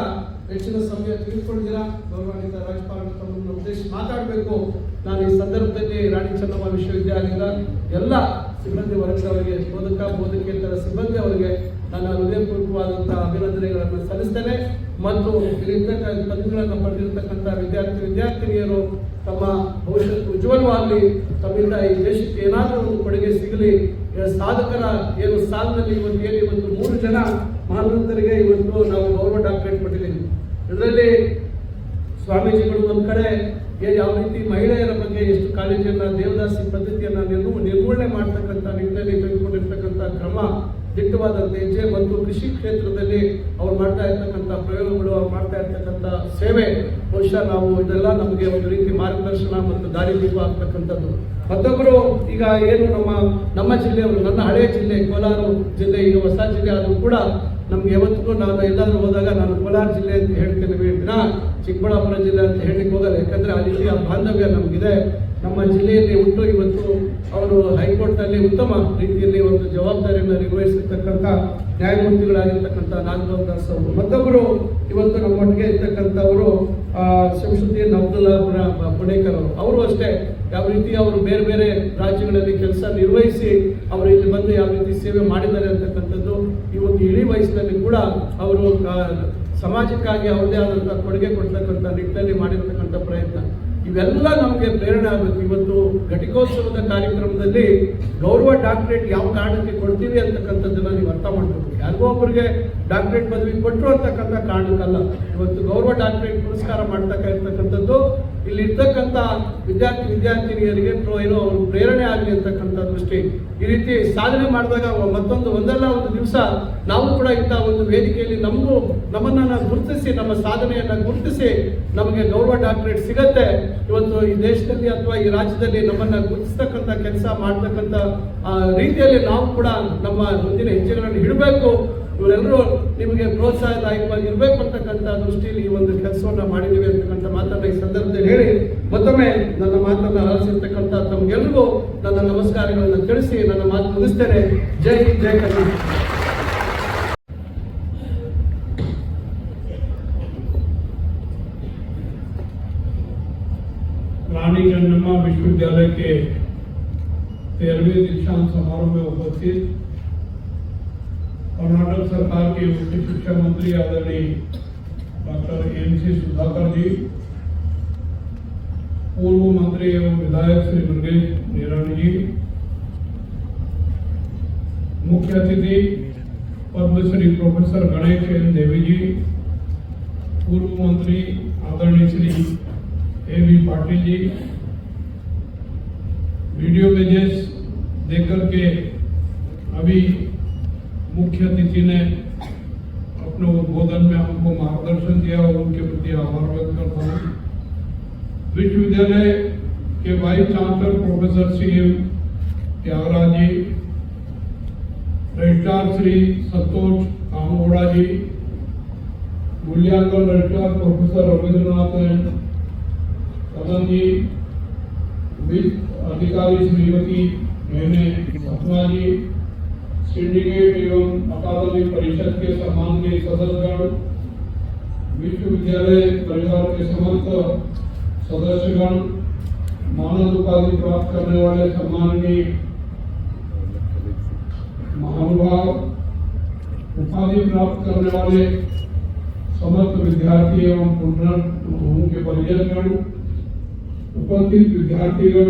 ಹೆಚ್ಚಿನ ಸಮಯ ತೆಗೆದುಕೊಂಡಿದ್ದೀರಾ. ಗೌರವಾನ್ವಿತ ರಾಜ್ಯಪಾಲರು ತಮ್ಮನ್ನು ಉದ್ದೇಶಿಸಿ ಮಾತಾಡಬೇಕು. ನಾನು ಈ ಸಂದರ್ಭದಲ್ಲಿ ರಾಣಿ ಚೆನ್ನಮ್ಮ ವಿಶ್ವವಿದ್ಯಾಲಯದ ಎಲ್ಲ ಸಿಬ್ಬಂದಿ ವರ್ಗದವರಿಗೆ, ಬೋಧಕೇತರ ಸಿಬ್ಬಂದಿ ಅವರಿಗೆ ನನ್ನ ಹೃದಯಪೂರ್ವಕವಾದಂತಹ ಅಭಿನಂದನೆಗಳನ್ನು ಸಲ್ಲಿಸ್ತೇನೆ. ಮತ್ತು ಇಲ್ಲಿರ್ತಕ್ಕಂಥ ಪದವಿಗಳನ್ನು ಪಡೆದಿರತಕ್ಕಂಥ ವಿದ್ಯಾರ್ಥಿನಿಯರು ತಮ್ಮ ಭವಿಷ್ಯತ್ತು ಉಜ್ವಲವಾಗಲಿ, ತಮ್ಮಿಂದ ಈ ದೇಶಕ್ಕೆ ಏನಾದರೂ ಒಂದು ಕೊಡುಗೆ ಸಿಗಲಿ. ಸಾಧಕರ ಏನು ಸಾಲಿನಲ್ಲಿ ಇವತ್ತು 3 ಜನ ಮಹಾನಂತರಿಗೆ ಇವತ್ತು ನಾವು ಗೌರವ ಡಾಕ್ಟರೇಟ್ ಕೊಟ್ಟಿದ್ದೀವಿ. ಇದರಲ್ಲಿ ಸ್ವಾಮೀಜಿಗಳು ಒಂದು ಕಡೆ ಯಾವ ರೀತಿ ಮಹಿಳೆಯರ ಬಗ್ಗೆ ಎಷ್ಟು ಕಾಳಜಿಯನ್ನ, ದೇವದಾಸಿ ಪದ್ಧತಿಯನ್ನ ನಿರ್ಮೂಲನೆ ಮಾಡ್ತಕ್ಕಂಥ ನಿಟ್ಟಿನಲ್ಲಿ ತೆಗೆದುಕೊಂಡಿರ್ತಕ್ಕಂಥ ಕ್ರಮ ದಿಟ್ಟವಾದಂಥ ಹೆಜ್ಜೆ, ಮತ್ತು ಕೃಷಿ ಕ್ಷೇತ್ರದಲ್ಲಿ ಅವ್ರು ಮಾಡ್ತಾ ಇರ್ತಕ್ಕಂಥ ಪ್ರಯೋಗಗಳು, ಅವ್ರು ಮಾಡ್ತಾ ಇರ್ತಕ್ಕಂಥ ಸೇವೆ, ಬಹುಶಃ ನಾವು ಇದೆಲ್ಲ ನಮಗೆ ಒಂದು ರೀತಿ ಮಾರ್ಗದರ್ಶನ ಮತ್ತು ದಾರಿದೀಪ ಆಗ್ತಕ್ಕಂಥದ್ದು. ಮತ್ತೊಬ್ಬರು ಈಗ ಏನು ನಮ್ಮ ಜಿಲ್ಲೆಯವರು, ನನ್ನ ಹಳೆಯ ಜಿಲ್ಲೆ ಕೋಲಾರ ಜಿಲ್ಲೆ, ಈಗ ಹೊಸ ಜಿಲ್ಲೆ ಆದರೂ ಕೂಡ ನಮ್ಗೆ ಯಾವತ್ತಿಗೂ ನಾನು ಎಲ್ಲಾದ್ರೂ ಹೋದಾಗ ನಾನು ಕೋಲಾರ ಜಿಲ್ಲೆ ಅಂತ ಹೇಳ್ತೇನೆ ವಿನ ಚಿಕ್ಕಬಳ್ಳಾಪುರ ಜಿಲ್ಲೆ ಅಂತ ಹೇಳಲಿಕ್ಕೆ ಹೋಗಲ್ಲ. ಯಾಕಂದ್ರೆ ಆ ರೀತಿಯ ಬಾಂಧವ್ಯ ನಮಗಿದೆ. ನಮ್ಮ ಜಿಲ್ಲೆಯಲ್ಲಿ ಹುಟ್ಟು ಇವತ್ತು ಅವರು ಹೈಕೋರ್ಟ್ನಲ್ಲಿ ಉತ್ತಮ ರೀತಿಯಲ್ಲಿ ಒಂದು ಜವಾಬ್ದಾರಿಯನ್ನು ನಿರ್ವಹಿಸಿರ್ತಕ್ಕಂಥ ನ್ಯಾಯಮೂರ್ತಿಗಳಾಗಿರ್ತಕ್ಕಂಥ ನಾಗರಾವ್ ದಾಸ್ ಅವರು. ಮತ್ತೊಬ್ಬರು ಇವತ್ತು ನಮ್ಮೊಟ್ಟಿಗೆ ಇರ್ತಕ್ಕಂಥವರು ಶಂಸುದ್ದೀನ್ ಅಬ್ದುಲ್ಲಾ ಪುಣೇಕರ್ ಅವರು ಅಷ್ಟೇ ಯಾವ ರೀತಿ ಅವರು ಬೇರೆ ಬೇರೆ ರಾಜ್ಯಗಳಲ್ಲಿ ಕೆಲಸ ನಿರ್ವಹಿಸಿ ಅವರು ಇಲ್ಲಿ ಬಂದು ಯಾವ ರೀತಿ ಸೇವೆ ಮಾಡಿದ್ದಾರೆ ಅಂತಕ್ಕಂಥದ್ದು, ಈ ಒಂದು ಇಳಿ ವಯಸ್ಸಿನಲ್ಲಿ ಕೂಡ ಅವರು ಸಮಾಜಕ್ಕಾಗಿ ಅವ್ರದೇ ಆದಂಥ ಕೊಡುಗೆ ಕೊಡ್ತಕ್ಕಂಥ ನಿಟ್ಟಿನಲ್ಲಿ ಮಾಡಿರ್ತಕ್ಕಂಥ ಪ್ರಯತ್ನ, ಇವೆಲ್ಲ ನಮಗೆ ಪ್ರೇರಣೆ ಆಗಬೇಕು. ಇವತ್ತು ಘಟಿಕೋತ್ಸವದ ಕಾರ್ಯಕ್ರಮದಲ್ಲಿ ಗೌರವ ಡಾಕ್ಟರೇಟ್ ಯಾವ ಕಾರಣಕ್ಕೆ ಕೊಡ್ತೀವಿ ಅಂತಕ್ಕಂಥದ್ದನ್ನ ನೀವು ಅರ್ಥ ಮಾಡಬೇಕು. ಯಾರಿಗೋ ಒಬ್ಬರಿಗೆ ಡಾಕ್ಟರೇಟ್ ಪದವಿ ಕೊಟ್ಟರು ಅಂತಕ್ಕಂಥ ಕಾರಣಕ್ಕಲ್ಲ. ಇವತ್ತು ಗೌರವ ಡಾಕ್ಟರೇಟ್ ಪುರಸ್ಕಾರ ಮಾಡ್ತಕ್ಕಂಥದ್ದು ಇಲ್ಲಿ ಇರ್ತಕ್ಕಂಥ ವಿದ್ಯಾರ್ಥಿನಿಯರಿಗೆ ಏನೋ ಅವರು ಪ್ರೇರಣೆ ಆಗಲಿ ಅಂತಕ್ಕಂಥ ದೃಷ್ಟಿ. ಈ ರೀತಿ ಸಾಧನೆ ಮಾಡಿದಾಗ ಒಂದಲ್ಲ ಒಂದು ದಿವಸ ನಾವು ಕೂಡ ಇಂಥ ಒಂದು ವೇದಿಕೆಯಲ್ಲಿ ನಮ್ಮನ್ನ ಗುರುತಿಸಿ, ನಮ್ಮ ಸಾಧನೆಯನ್ನ ಗುರುತಿಸಿ ನಮಗೆ ಗೌರವ ಡಾಕ್ಟರೇಟ್ ಸಿಗತ್ತೆ. ಇವತ್ತು ಈ ದೇಶದಲ್ಲಿ ಅಥವಾ ಈ ರಾಜ್ಯದಲ್ಲಿ ನಮ್ಮನ್ನ ಗುರುತಿಸ್ತಕ್ಕಂಥ ಕೆಲಸ ಮಾಡ್ತಕ್ಕಂಥ ರೀತಿಯಲ್ಲಿ ನಾವು ಕೂಡ ನಮ್ಮ ಮುಂದಿನ ಹೆಜ್ಜೆಗಳನ್ನು ಇಡಬೇಕು. ಇವರೆಲ್ಲರೂ ನಿಮಗೆ ಪ್ರೋತ್ಸಾಹದಾಯಕವಾಗಿ ಇರಬೇಕು ಅಂತಕ್ಕಂಥ ದೃಷ್ಟಿಯಲ್ಲಿ ಈ ಒಂದು ಕೆಲಸವನ್ನು ಮಾಡಿದ್ದೀವಿ ಅಂತಕ್ಕಂಥ ಮಾತನ್ನು ಈ ಸಂದರ್ಭದಲ್ಲಿ ಹೇಳಿ ಮತ್ತೊಮ್ಮೆ ನನ್ನ ಮಾತನ್ನು ಆಲಿಸಿರ್ತಕ್ಕಂಥ ತಮಗೆಲ್ಲರಿಗೂ ನನ್ನ ನಮಸ್ಕಾರಗಳನ್ನು ತಿಳಿಸಿ ನನ್ನ ಮಾತು ಮುಗಿಸ್ತೇನೆ. ಜೈ ಹಿಂದ್, ಜೈ ಕರ್ನಾಟಕ. रानी चन्नम्मा विश्वविद्यालय के 13वें दीक्षांत समारोह में उपस्थित कर्नाटक सरकार के उच्च शिक्षा मंत्री आदरणीय डॉक्टर एम.सी. सुधाकर जी, पूर्व मंत्री एवं विधायक श्री ब्रजेश निराणी जी, मुख्य अतिथि पद्मश्री प्रोफेसर गणेश एन देवी जी, पूर्व मंत्री आदरणीय Shri AB. Patil ji, video images देखकर के अभी मुख्य अतिथि ने अपने उद्बोधन में हमको मार्गदर्शन दिया और उनके प्रति आभार व्यक्त करता हूँ। विश्वविद्यालय के vice chancellor professor C M. Tyagaraj ji, registrar Shri Santosh Kamoda ji, मूल्यांकन रजिस्ट्रार प्रोफेसर रविंद्रनाथ सदन जी, वित्त अधिकारी श्रीमती सपना जी, सिंडिकेट एवं अकादमी परिषद के सम्माननीय सदस्यगण, विश्वविद्यालय परिवार के समस्त सदस्यगण, मानद उपाधि प्राप्त करने वाले सम्माननीय महानुभाव, उपाधि प्राप्त करने वाले समस्त विद्यार्थी एवं उनके परिजनगण, उपस्थित विद्यार्थीगण,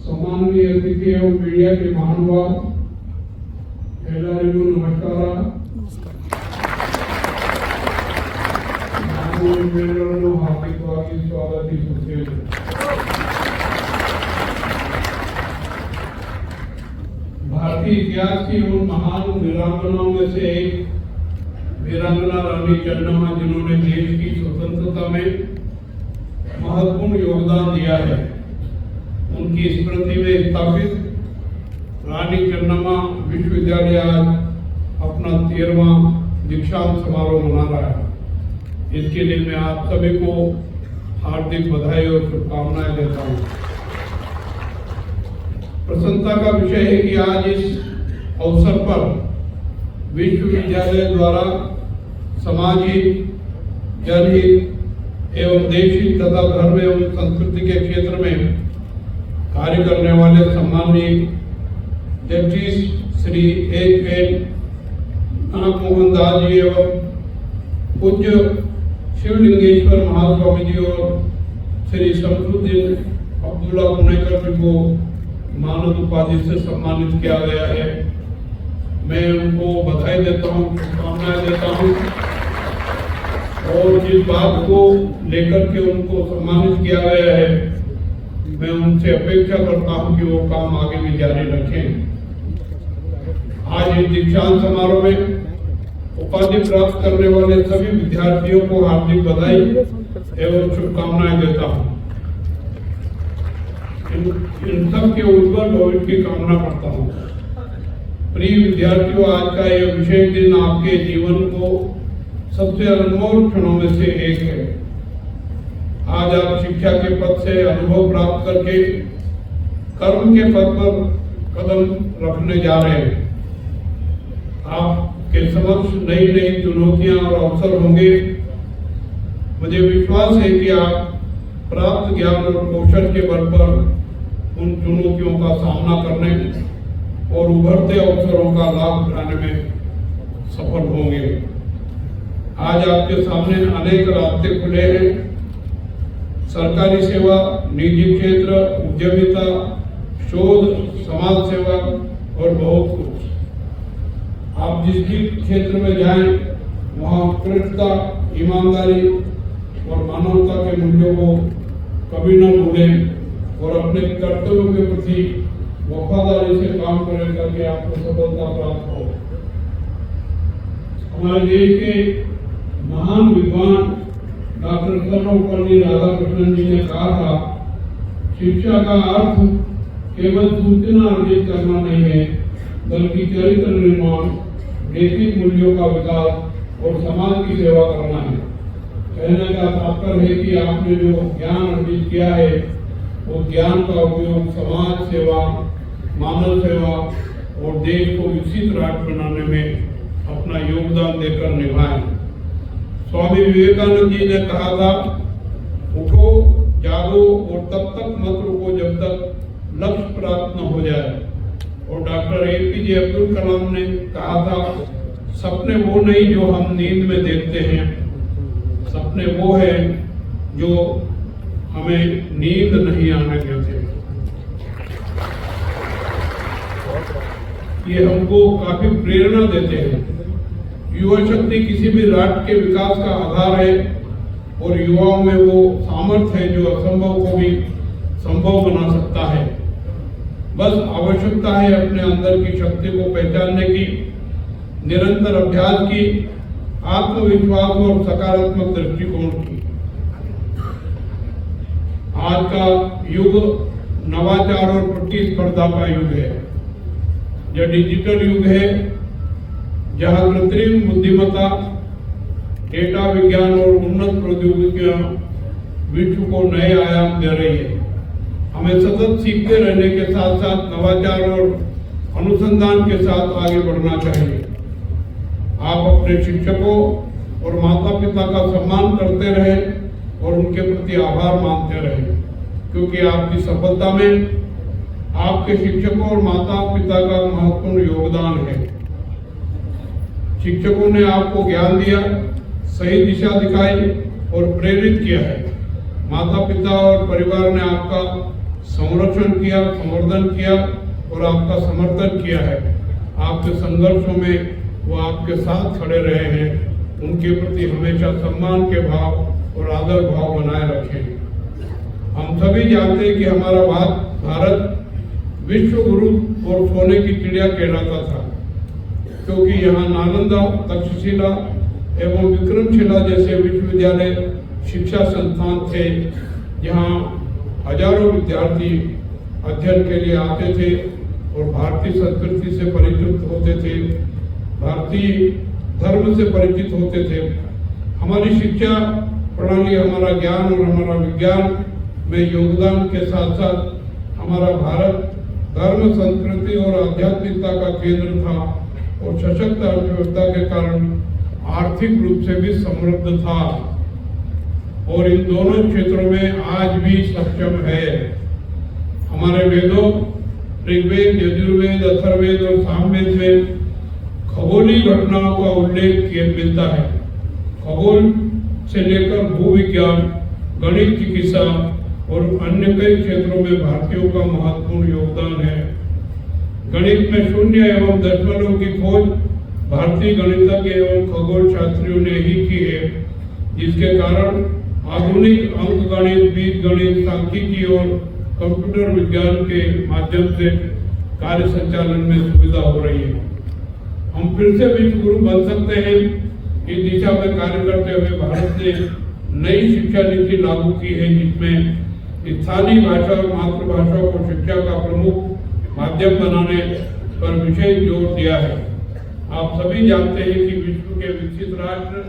सम्माननीय अतिथि एवं मीडिया के महानुभाव, ಎಲ್ಲರಿಗೂ ನಮಸ್ಕಾರ. ನಾನು ನಿಮ್ಮೆಲ್ಲರನ್ನು ಹಾರ್ದಿಕವಾಗಿ ಸ್ವಾಗತಿಸುತ್ತೇನೆ. भारतीय इतिहास की उन महान वीरांगनाओं में से एक वीरांगना रानी चन्नम्मा, जिन्होंने देश की स्वतंत्रता में महत्वपूर्ण योगदान दिया है, उनकी स्मृति में स्थापित रानी चन्नम्मा विश्वविद्यालय आज अपना 13वां दीक्षांत समारोह मना रहा है। इसके लिए मैं आप सभी को हार्दिक बधाई और शुभकामनाएं देता हूं। प्रसन्नता का विषय है कि आज इस अवसर पर विश्वविद्यालय द्वारा सामाजिक, जनहित एवं देशहित तथा धर्म एवं संस्कृति के क्षेत्र में कार्य करने वाले सम्माननीय जस्टिस श्री एच.एन. नागमोहन दास जी एवं पूज्य शिवलिंगेश्वर महास्वामी जी और श्री शमसुद्दीन अब्दुल्ला पुणेकर जी को मानद उपाधि से सम्मानित किया गया है। मैं उनको बधाई देता हूँ, शुभकामनाएं देता हूँ और जिस बात को लेकर के उनको सम्मानित किया गया है, मैं उनसे अपेक्षा करता हूँ कि वो काम आगे भी जारी रखें। आज इस दीक्षांत समारोह में उपाधि प्राप्त करने वाले सभी विद्यार्थियों को हार्दिक बधाई एवं शुभकामनाएं देता हूँ। इन सब के उज्जवल भविष्य की कामना करता हूँ। प्रिय विद्यार्थियों, आज का यह विशेष दिन आपके जीवन को सबसे अनमोल क्षणों में से एक है। आज आप शिक्षा के पद से अनुभव प्राप्त करके कर्म के पद पर कदम रखने जा रहे हैं। आपके समक्ष नई नई चुनौतियां और अवसर होंगे। मुझे विश्वास है कि आप प्राप्त ज्ञान और कौशल के बल पर उन चुनौतियों का सामना करने और उभरते अवसरों का लाभ उठाने में सफल होंगे। आज आपके सामने अनेक रास्ते खुले हैं। सरकारी सेवा, निजी क्षेत्र, उद्यमिता, शोध, समाज सेवा और बहुत कुछ। आप जिस भी क्षेत्र में जाएं, वहाँ उत्कृष्टता, ईमानदारी और मानवता के मूल्यों को कभी न भूलें और अपने कर्तव्यों के प्रति वफादारी से काम करें करके आपको सफलता प्राप्त हो। हमारे देश के महान विद्वान डॉक्टर सर्वपल्ली राधाकृष्णन जी ने कहा था, शिक्षा का अर्थ केवल सूचना अर्जित करना नहीं है, बल्कि चरित्र निर्माण, नैतिक मूल्यों का विकास और समाज की सेवा करना है। कहने का तात्पर्य है कि आपने जो ज्ञान अर्जित किया है वो ज्ञान का उपयोग समाज सेवा, मानव सेवा और देश को विकसित राष्ट्र बनाने में अपना योगदान देकर निभाएं। स्वामी विवेकानंद जी ने कहा था, उठो, जागो और तब तक मत रुको जब तक लक्ष्य प्राप्त न हो जाए। और डॉक्टर APJ अब्दुल कलाम ने कहा था, सपने वो नहीं जो हम नींद में देखते हैं, सपने वो है जो हमें नींद नहीं आने देते। ये हमको काफी प्रेरणा देते हैं। युवा शक्ति किसी भी राष्ट्र के विकास का आधार है और युवाओं में वो सामर्थ्य है जो असंभव को भी संभव बना सकता है। बस आवश्यकता है अपने अंदर की शक्ति को पहचानने की, निरंतर अभ्यास की, आत्मविश्वास और सकारात्मक दृष्टिकोण की। आज का युग नवाचार और प्रतिस्पर्धा का युग है। यह डिजिटल युग है जहां कृत्रिम बुद्धिमत्ता, डेटा विज्ञान और उन्नत प्रौद्योगिकियां विश्व को नए आयाम दे रही है। हमें सतत सीखते रहने के साथ साथ नवाचार और अनुसंधान के साथ आगे बढ़ना चाहिए। आप अपने शिक्षकों और माता पिता का सम्मान करते रहें और उनके प्रति आभार मानते रहें, क्योंकि आपकी सफलता में आपके शिक्षकों और माता पिता का महत्वपूर्ण योगदान है। शिक्षकों ने आपको ज्ञान दिया, सही दिशा दिखाई और प्रेरित किया है। माता पिता और परिवार ने आपका संरक्षण किया, संवर्धन किया और आपका समर्थन किया है। आपके संघर्षों में वो आपके साथ खड़े रहे हैं। उनके प्रति हमेशा सम्मान के भाव और आदर भाव बनाए रखें। हम सभी जानते हैं कि हमारा भारत विश्व गुरु और सोने की चिड़िया कहलाता था, क्योंकि यहाँ नालंदा, तक्षशिला एवं विक्रमशिला जैसे विश्वविद्यालय शिक्षा संस्थान थे, जहाँ हजारों विद्यार्थी अध्ययन के लिए आते थे और भारतीय संस्कृति से परिचित होते थे, भारतीय धर्म से परिचित होते थे। हमारी शिक्षा प्रणाली हमारा ज्ञान और हमारा विज्ञान में योगदान के साथ साथ हमारा भारत धर्म, संस्कृति और आध्यात्मिकता का केंद्र था और सशक्त अर्थव्यवस्था के कारण आर्थिक रूप से भी समृद्ध था और इन दोनों क्षेत्रों में आज भी सक्षम है। हमारे वेदों ऋग्वेद, यजुर्वेद, अथर्ववेद और सामवेद में खगोलीय घटनाओं का उल्लेख मिलता है। खगोल से लेकर भूविज्ञान, गणित, चिकित्सा और अन्य कई क्षेत्रों में भारतीयों का महत्वपूर्ण योगदान है। गणित में शून्य एवं दशमलव की खोज भारतीय गणितज्ञ एवं खगोल शास्त्रियों ने ही की है, जिसके कारण आधुनिक अंकगणित, बीजगणित, सांख्यिकी और कंप्यूटर विज्ञान के माध्यम से कार्य संचालन में सुविधा हो रही है। हम फिर से विश्व गुरु बन सकते हैं। इस दिशा में कार्य करते हुए भारत ने नई शिक्षा नीति लागू की है, जिसमें स्थानीय भाषा और मातृभाषा को शिक्षा का प्रमुख माध्यम बनाने पर विशेष जोर दिया है। आप सभी जानते हैं कि विश्व के विकसित राष्ट्र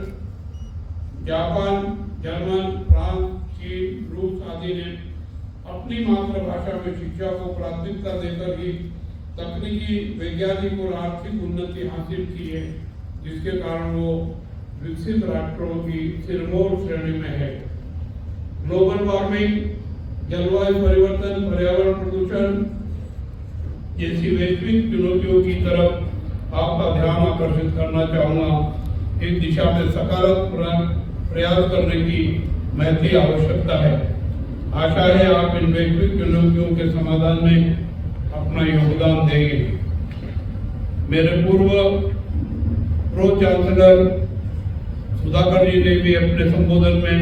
जापान, जर्मन, फ्रांस, चीन, रूस आदि ने अपनी मातृभाषा में शिक्षा को प्राथमिकता देकर ही तकनीकी, वैज्ञानिक और आर्थिक उन्नति हासिल की है, जिसके कारण वो विकसित राष्ट्रों की सिरमौर श्रेणी में है। ग्लोबल वार्मिंग, जलवायु परिवर्तन, पर्यावरण प्रदूषण जैसी वैश्विक चुनौतियों की तरफ आपका ध्यान आकर्षित करना चाहूँगा। इस दिशा में सकारात्मक प्रयास करने की महती आवश्यकता है। आशा है आप इन वैश्विक चुनौतियों के समाधान में अपना योगदान देंगे। मेरे पूर्व प्रो चांसलर सुधाकर जी ने भी अपने संबोधन में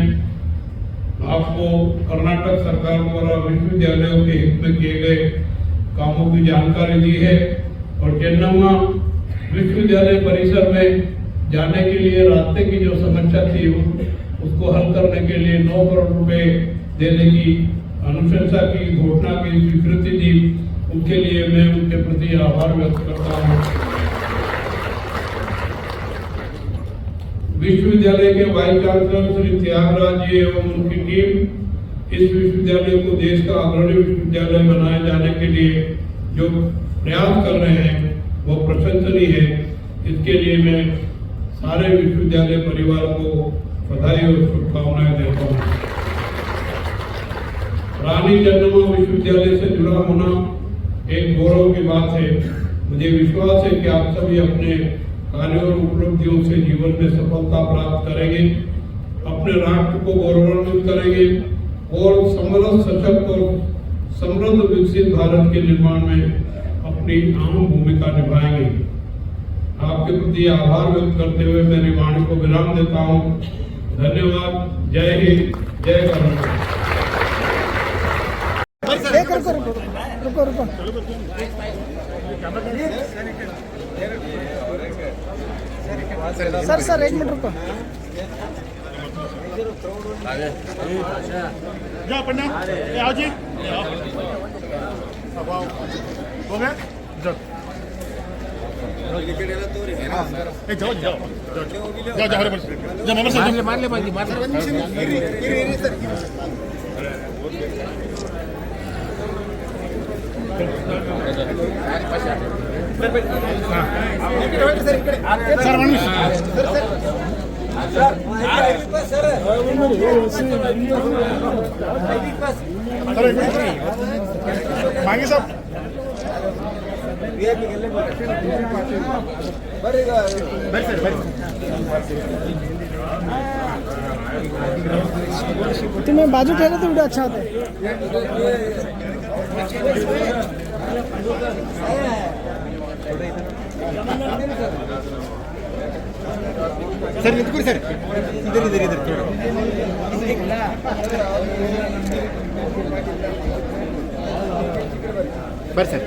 आपको कर्नाटक सरकार द्वारा विश्वविद्यालयों के हित में किए गए कामों की जानकारी दी है और चेन्नम्मा विश्वविद्यालय परिसर में जाने के लिए रास्ते की जो समस्या थी उसको हल करने के लिए 9 करोड़ रुपए देने की अनुशंसा की, घोषणा की, स्वीकृति दी। उनके लिए मैं उनके प्रति आभार व्यक्त करता हूँ। विश्वविद्यालय के वाइस चांसलर श्री त्यागराज जी एवं उनकी टीम इस विश्वविद्यालय को देश का अग्रणी विश्वविद्यालय बनाए जाने के लिए जो प्रयास कर रहे हैं वो प्रशंसनीय है। इसके लिए मैं सारे विश्वविद्यालय परिवार को बधाई और शुभकामनाएं देता हूँ। रानी जन्मभूमि विश्वविद्यालय से जुड़ा होना एक गौरव की बात है। मुझे विश्वास है कि आप सभी अपने कार्यों और उपलब्धियों से जीवन में सफलता प्राप्त करेंगे, अपने राष्ट्र को गौरवान्वित करेंगे और समृद्ध, सशक्त और समृद्ध विकसित भारत के निर्माण में अपनी अहम भूमिका निभाएंगे। आपके प्रति आभार व्यक्त करते हुए मेरी वाणी को विराम देता हूँ। धन्यवाद। जय हिंद, जय कर्नाटक। रुको सर 1 मिनट रुको। जाओ पन्ना, आओ जी, हो गया? जाओ मांगे साहब तुम्हें बाजू ठहरा तो वीडियो अच्छा होता है। सर नितपुर सर इधर बर सर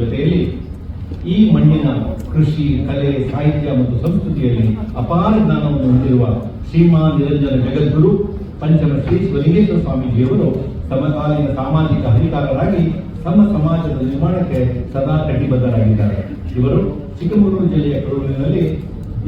ಜೊತೆಯಲ್ಲಿ ಈ ಮಣ್ಣಿನ ಕೃಷಿ, ಕಲೆ, ಸಾಹಿತ್ಯ ಮತ್ತು ಸಂಸ್ಕೃತಿಯಲ್ಲಿ ಅಪಾರ ಜ್ಞಾನವನ್ನು ಹೊಂದಿರುವ ಶ್ರೀಮಾನ್ ನಿರಂಜನ ಜಗದ್ಗುರು ಪಂಚಮ ಶ್ರೀ ಶಿವಲಿಂಗೇಶ್ವರ ಸ್ವಾಮೀಜಿಯವರು ಸಮಕಾಲೀನ ಸಾಮಾಜಿಕ ಹರಿಕಾರರಾಗಿ ತಮ್ಮ ಸಮಾಜದ ನಿರ್ಮಾಣಕ್ಕೆ ಸದಾ ಕಟಿಬದ್ಧರಾಗಿದ್ದಾರೆ. ಇವರು ಚಿಕ್ಕಮಗಳೂರು ಜಿಲ್ಲೆಯ ಕಡೂರಿನಲ್ಲಿ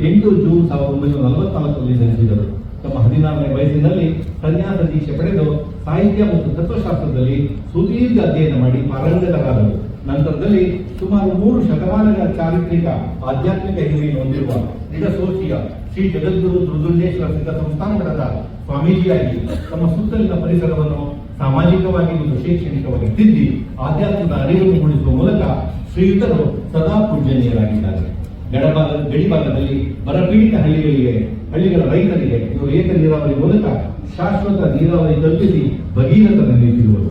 8 ಜೂನ್ 1944ರಲ್ಲಿ ಜನಿಸಿದರು. ತಮ್ಮ 16ನೇ ವಯಸ್ಸಿನಲ್ಲಿ ಸನ್ಯಾಸ ದೀಕ್ಷೆ ಪಡೆದು ಸಾಹಿತ್ಯ ಮತ್ತು ತತ್ವಶಾಸ್ತ್ರದಲ್ಲಿ ಸುದೀರ್ಘ ಅಧ್ಯಯನ ಮಾಡಿ ಪಾರಂಗತರಾದರು. ನಂತರದಲ್ಲಿ ಸುಮಾರು 3 ಶತಮಾನಗಳ ಚಾರಿತ್ರಿಕ ಆಧ್ಯಾತ್ಮಿಕ ಹಿರಿಮೆಯನ್ನು ಹೊಂದಿರುವ ನಿಡಸೋಚಿಯ ಶ್ರೀ ಜಗದ್ಗುರು ದುರ್ದುಂಡೇಶ್ವರ ಸಿದ್ಧ ಸಂಸ್ಥಾನ ಮಠದ ಸ್ವಾಮೀಜಿಯಾಗಿ ತಮ್ಮ ಸುತ್ತಲಿನ ಪರಿಸರವನ್ನು ಸಾಮಾಜಿಕವಾಗಿ ಮತ್ತು ಶೈಕ್ಷಣಿಕವಾಗಿ ತಿದ್ದಿ ಆಧ್ಯಾತ್ಮದ ಅರಿವನ್ನು ಮೂಡಿಸುವ ಮೂಲಕ ಶ್ರೀಯುತರು ಸದಾ ಪೂಜನೀಯರಾಗಿದ್ದಾರೆ. ಗಡಿಭಾಗದಲ್ಲಿ ಬರಪೀಡಿತ ಹಳ್ಳಿಗಳ ರೈತರಿಗೆ ಇವರು ಏಕ ನೀರಾವರಿ ಮೂಲಕ ಶಾಶ್ವತ ನೀರಾವರಿ ಕಲ್ಪಿಸಿ ಭಗೀರಥ ನಿರ್ಮಿಸಿರುವರು.